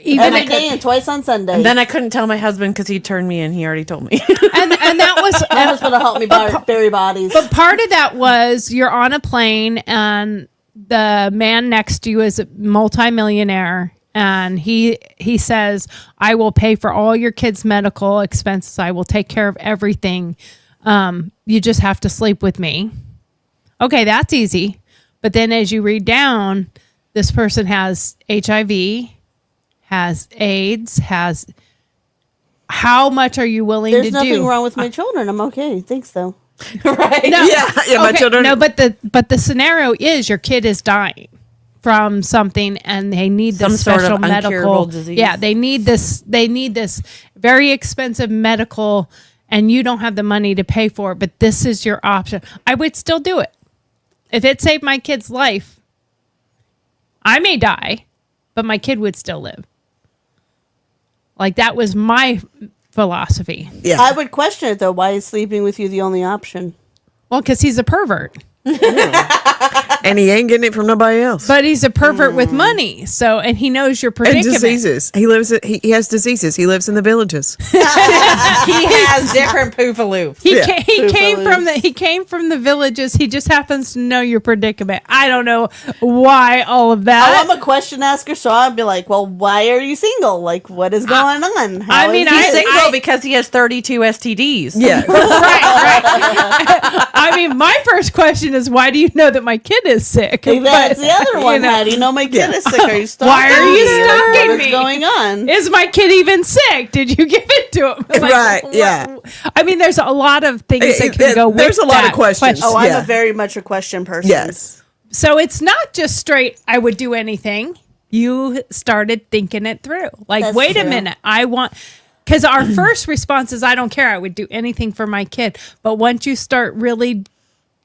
Even Every day and twice on Sunday. And then I couldn't tell my husband because he turned me in. He already told me. and that was my husband will help me bury bodies. But part of that was you're on a plane and the man next to you is a multimillionaire, and he says, I will pay for all your kids' medical expenses. I will take care of everything. You just have to sleep with me. Okay, that's easy. But then as you read down, this person has HIV, has AIDS, has... How much are you willing There's to nothing do? wrong with my children. I'm okay. Thanks, though. Right? No. Yeah, my children. No, but the scenario is your kid is dying from something, and they need Some this sort of special medical incurable disease. Yeah, they need this. They need this very expensive medical, and you don't have the money to pay for it. But this is your option. I would still do it if it saved my kid's life. I may die, but my kid would still live. Like that was my philosophy. Yeah. I would question it though. Why is sleeping with you the only option? Well, because he's a pervert. And he ain't getting it from nobody else. But he's a pervert with money, so and he knows your And predicament. diseases. He has diseases. He lives in the villages. He has different poofaloo. He Yeah. came from the villages. He just happens to know your predicament. I don't know why all of Oh, that. I'm a question asker, so I'd be like, well, why are you single? Like, what is going on? How I mean, is He's this? single because he has 32 STDs. Yeah. I mean, my first question is, why do you know that my kid is sick? That's But, the other one. you know, How do you know my kid is sick? Are you stalking Why are you me? Like, stalking what me? is going on? Is my kid even sick? Did you give it to him? Like, Right, yeah. I mean, there's a lot of things that can go with There's a lot of that questions. Oh, I'm Yeah. a very much a question person. Yes. So it's not just straight, I would do anything. You started thinking it through. Like, That's wait a true. minute. Because our first response is, I don't care. I would do anything for my kid. But once you start really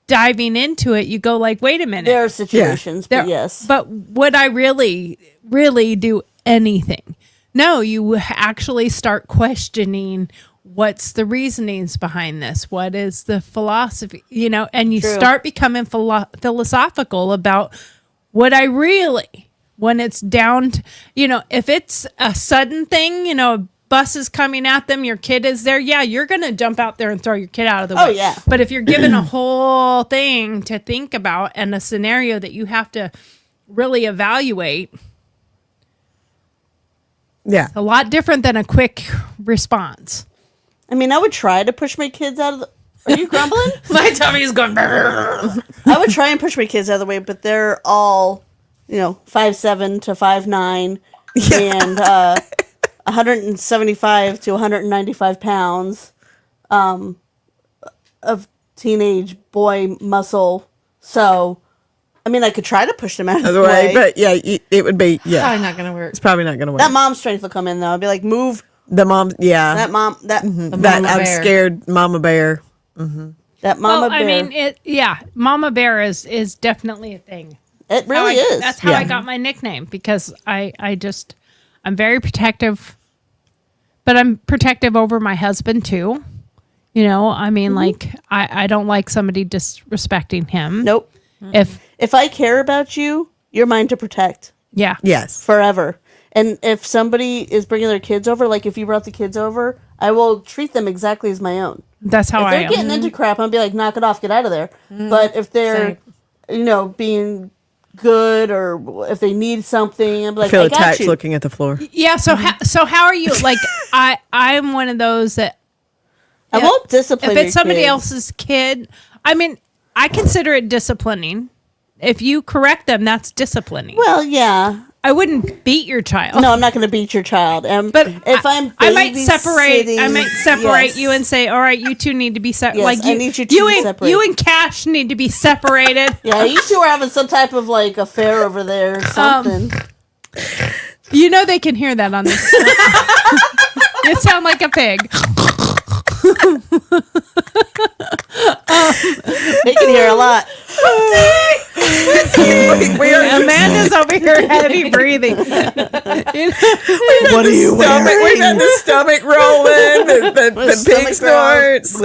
diving into it, you go like, wait a minute. There are situations, There- but yes. But would I really, really do anything? No, you actually start questioning what's the reasonings behind this? What is the philosophy? And you True. start becoming philosophical about would I really, when it's down to, if it's a sudden thing, a bus is coming at them, your kid is there, yeah, you're going to jump out there and throw your kid out of the way. Oh, yeah. But if you're given a whole thing to think about and a scenario that you have to really evaluate, Yeah. a lot different than a quick response. I mean, I would try to push my kids out of the... Are you grumbling? My tummy is going. "Brrr." I would try and push my kids out of the way, but they're all, 5'7" to 5'9", and 175 to 195 pounds of teenage boy muscle. So, I mean, I could try to push them out of the way. But yeah, it would be, Probably not going to work. It's probably not going to work. That mom's strength will come in, though. I'll be like, move. The mom, yeah. That mom, that The that mama I'm bear. scared mama bear. that mama bear. I mean, Mama Bear is definitely a thing. it really is. That's how I Yeah. got my nickname, because I'm very protective, but I'm protective over my husband too. I mean, like, I don't like somebody disrespecting him. Nope. If I care about you, you're mine to protect Yeah. Yes. forever. And if somebody is bringing their kids over, like if you brought the kids over, I will treat them exactly as my own. That's how If I they're am. getting into crap, I'll be like, knock it off, get out of there. But if they're, being good or if they need something. I'm like, Feel I got attacked you. looking at the floor. Yeah. So how are you? Like I'm one of those that I won't discipline if your it's somebody kid. else's kid. I mean, I consider it disciplining. If you correct them, that's disciplining. Well, yeah. I wouldn't beat your child. No, I'm not going to beat your child. But if I might separate. I might separate yes. you and say, "All right, you two need to be separated." Yes, like I you, need you two you to and separate. you and Cash need to be separated. Yeah, you two are having some type of like affair over there or something. You know they can hear that on this. You sound like a pig. They can hear a lot. Amanda's over here heavy breathing. What are you wearing? We got the stomach rolling, the pig stomach snorts.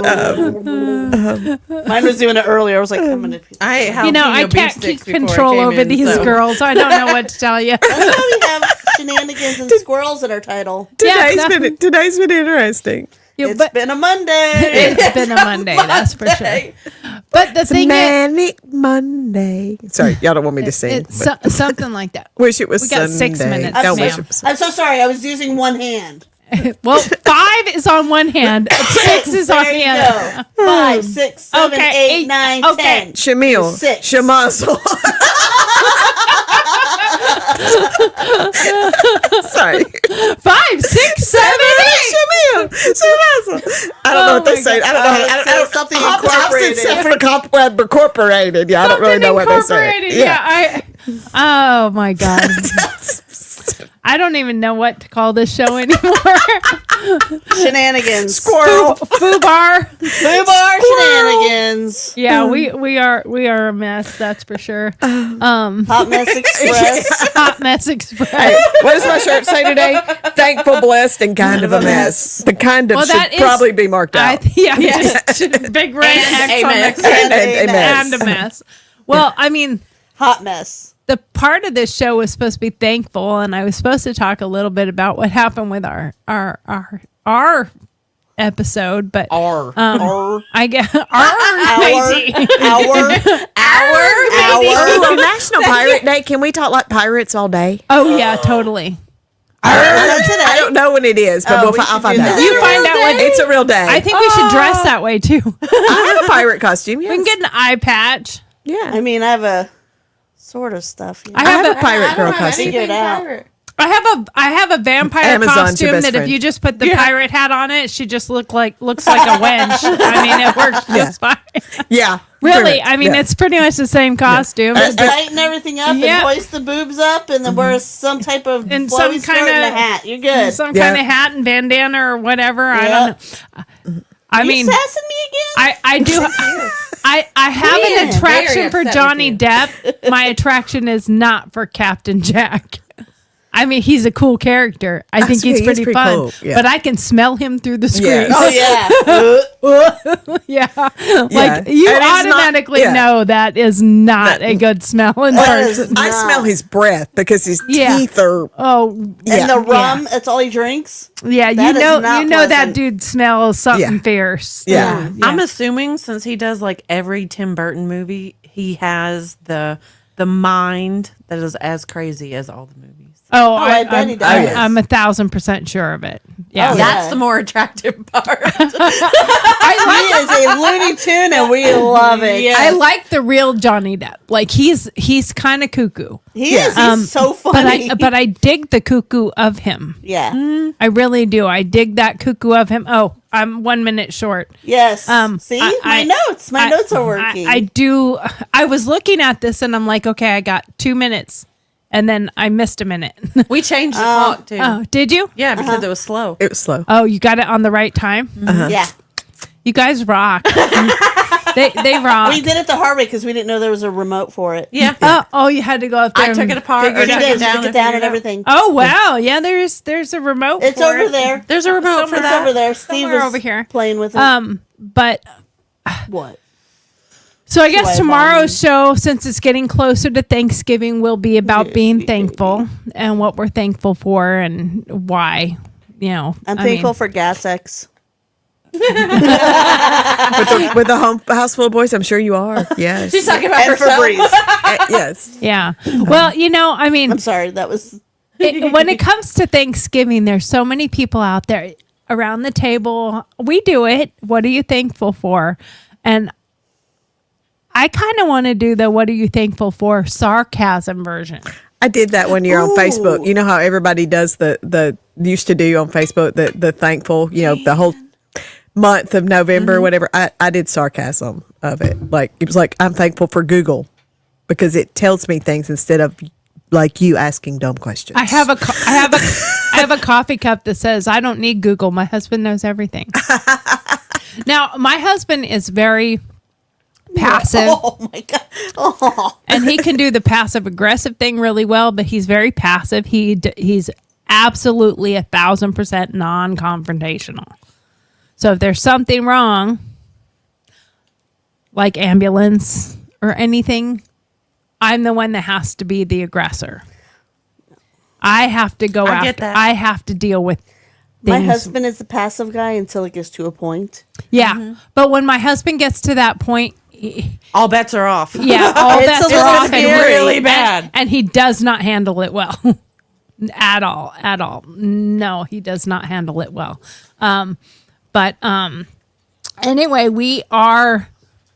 Mine was doing it earlier. I was like, I'm gonna. I You know, I can't keep control over these girls. I don't know what to tell you. That's why we have shenanigans and squirrels in our title. Today's been interesting. Yeah, It's but been a Monday. it's been a Monday, that's for sure. But the thing is, Manic Monday. Sorry, y'all don't want me to sing. it's something like that. Wish it was We got Sunday. 6 minutes, Don't wish ma'am. it was I'm so sorry. I was using one hand. Well, 5 is on one hand, 6 is on There the you other. go. 5, 6, 7, Okay, 8, 9, okay. 10. Shamil. Six. Shamazel. Sorry. 5, 6, 7, 8. Shamil. Shamazel. I don't know what they say. I don't know. I don't Something Opposite incorporated. for incorporated. Yeah, I don't really know what they say. Incorporated, yeah. Oh my god. I don't even know what to call this show anymore. Shenanigans. Squirrel. Foobar. Foobar shenanigans. Yeah, we are a mess. That's for sure. Hot Mess Express. Hot mess express. Hey, what does my shirt say today? Thankful, blessed, and kind of a mess. The kind of Well, that should is- probably be marked out. Just big red X on mess. the And a mess. and a mess. Well, I mean, Hot Mess. the part of this show was supposed to be thankful, and I was supposed to talk a little bit about what happened with our episode, but I get Oh, National Pirate Day. Can we talk like pirates all day? Oh yeah, totally. I don't know when it is, but we I'll should find do out. that. You find out what It's a real day. I think we should dress that way too. I have a pirate costume. Yes. We can get an eye patch. Yeah. I mean, I have a sort of stuff. You know. I have a pirate girl costume. Figure it out. I have a vampire Amazon's your costume best that if friend. you just put the pirate hat on it, she just looks like a wench. I mean, it works just fine. Yeah. Really, Pretty much. I mean, Yeah. it's pretty much the same costume. Just tighten everything up Yeah. and hoist the boobs up, and then wear some type of And flowy some skirt kinda- and a hat. You're good. Some Yeah. kind of hat and bandana or whatever. I Yeah. don't know. I You mean, sassing me again? I do. I have an attraction for upset Johnny with you. Depp. My attraction is not for Captain Jack. I mean, he's a cool character. I think he's pretty fun. cool, yeah. But I can smell him through the screen. Yes. Oh yeah. Yeah. Like you And it's not- automatically yeah. know that is not a good smelling That is person. I smell his breath because his Yeah. teeth are. Oh, And the rum, that's all he drinks. yeah. That is not That pleasant. dude smells something Yeah. fierce. Yeah. I'm assuming since he does like every Tim Burton movie, he has the mind that is as crazy as all the movies. Oh, I bet he does. Oh, yes. I'm 1,000% sure of it. Yeah. Oh, That's yeah. the more attractive part. He is a Looney Tune, and we love it. Yeah. I like the real Johnny Depp. Like he's kind of cuckoo. He is. He's so funny. But I dig the cuckoo of him. yeah. I really do. I dig that cuckoo of him. Oh, I'm 1 minute short. Yes. See, I- my notes are working. I do. I was looking at this and I'm like, okay, I got 2 minutes, and then I missed a minute. We changed the clock too. Oh, did you? Yeah, because it was slow. It was slow. Oh, you got it on the right time. Yeah. You guys rock. they rock. We did it the hard way because we didn't know there was a remote for it. Yeah. Oh, you had to go up there. I took it apart. Figured Or it took is. it down, Took it down and figured it out. everything. Oh wow, yeah. There's a remote. It's for over it. there. There's a remote for It's that. over there. Steve Somewhere is over here. playing with it. But What? so I Why guess bother tomorrow's show, since it's getting closer to Thanksgiving, will be about being thankful and what we're thankful for and why. You know, I'm I thankful mean, for Gas X. With a house full of boys, I'm sure you are. Yes. She's talking about And herself. Febreze. Yes. Yeah. Well, I mean, I'm sorry, that was. when it comes to Thanksgiving, there's so many people out there around the table. We do it. What are you thankful for? And I kind of want to do the "What are you thankful for?" sarcasm version. I did that one year on Facebook. You know how everybody does the used to do on Facebook the thankful, the whole month of November or whatever. I did sarcasm of it. Like it was like, I'm thankful for Google because it tells me things instead of like you asking dumb questions. I have a coffee cup that says, "I don't need Google. My husband knows everything." Now, my husband is very passive. Oh my god! Oh, And he can do the passive aggressive thing really well, but he's very passive. He's absolutely 1,000% non-confrontational. So if there's something wrong, like ambulance or anything, I'm the one that has to be the aggressor. I have to go I after. get that. I have to deal with my things. husband is the passive guy until it gets to a point. Yeah, but when my husband gets to that point, All bets are off. yeah, all It's bets a are little off, scary. Really bad. and he does not handle it well at all. No, he does not handle it well. But anyway, we are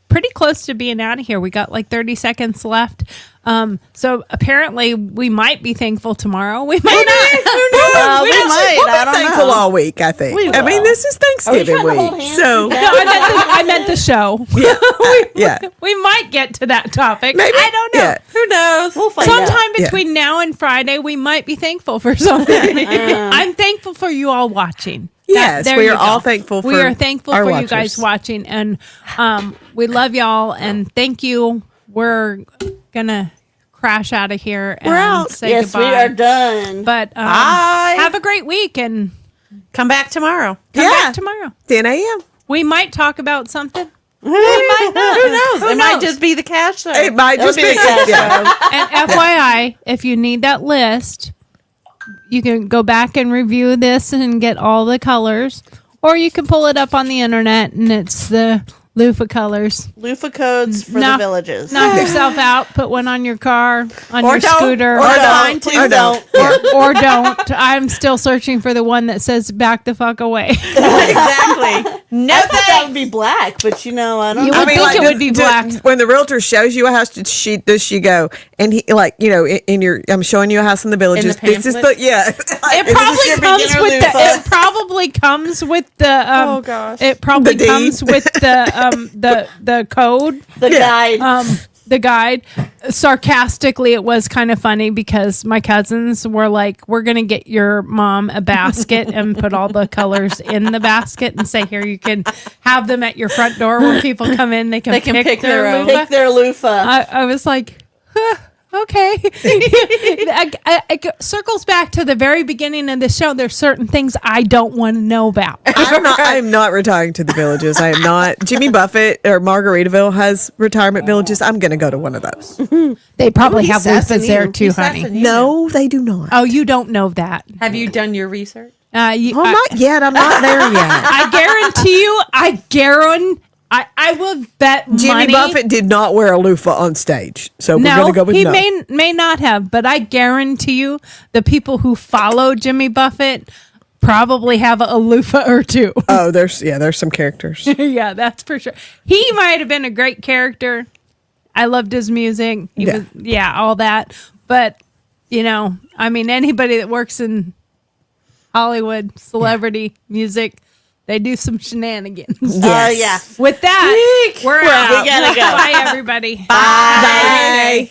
pretty close to being out of here. We got like 30 seconds left. So apparently we might be thankful tomorrow. We might not. We might. We'll I be don't thankful know. all week, I think. We I mean, will. this is Thanksgiving trying to hold week. hands So, together? No, I meant the show. yeah. We might get to that topic. Maybe. I don't know. Yeah. Who knows? We'll find out. Sometime between now and Friday, we might be thankful for something. I'm thankful for you all watching. Yes, there we you are go. all thankful We for are thankful our for you watchers. guys watching, and we love y'all, and thank you. We're gonna crash out of here and We're out. say Yes, goodbye. we are done. But Bye. have a great week and Come back tomorrow. come Yeah. back tomorrow. 10 a.m. We might talk about something. Who knows? It might knows? just be the cash show. It might just be. be a cash Yeah. And FYI, if you need that list, you can go back and review this and get all the colors, or you can pull it up on the internet and it's the loofah colors. Loofah codes for Knock- the villages. Knock yourself out. Put one on your car, on Or your don't. scooter, Or don't. Please Please don't. or don't. I'm still searching for the one that says "back the fuck away." Exactly. No I thought that thanks. would be black, but You I would think it would be black. When the realtor shows you a house, does she go and he in your? I'm showing you a house in the villages. the This is the pamphlet? It your probably comes beginner with the. loofah. It probably comes with the. Oh, gosh. It probably The deed. comes with the code. the guide. The guide. Sarcastically, it was kind of funny because my cousins were like, "We're gonna get your mom a basket and put all the colors in the basket and say, here, you can have them at your front door when people come in. They can pick their their own. loofah." Pick their loofah. I was like, huh, okay. It circles back to the very beginning of the show. There's certain things I don't want to know about. I'm not retiring to the villages. I am not. Jimmy Buffett or Margaritaville has retirement villages. I'm going to go to one of those. They probably He's have sassing loofahs there you. too, He's honey. sassing you. No, they do not. Oh, you don't know that. Have you done your research? You, Well, not yet. I'm not there yet. I guarantee you, I will bet Jimmy money. Buffett did not wear a loofah on stage, so we're No, going to go with he no. may not have, but I guarantee you, the people who follow Jimmy Buffett probably have a loofah or two. Oh, there's some characters. Yeah, that's for sure. He might have been a great character. I loved his music. He Yeah. was, all that. But, I mean, anybody that works in Hollywood, celebrity, music, they do some shenanigans. Yeah. With that, we're out. We gotta go. Bye, everybody. Bye.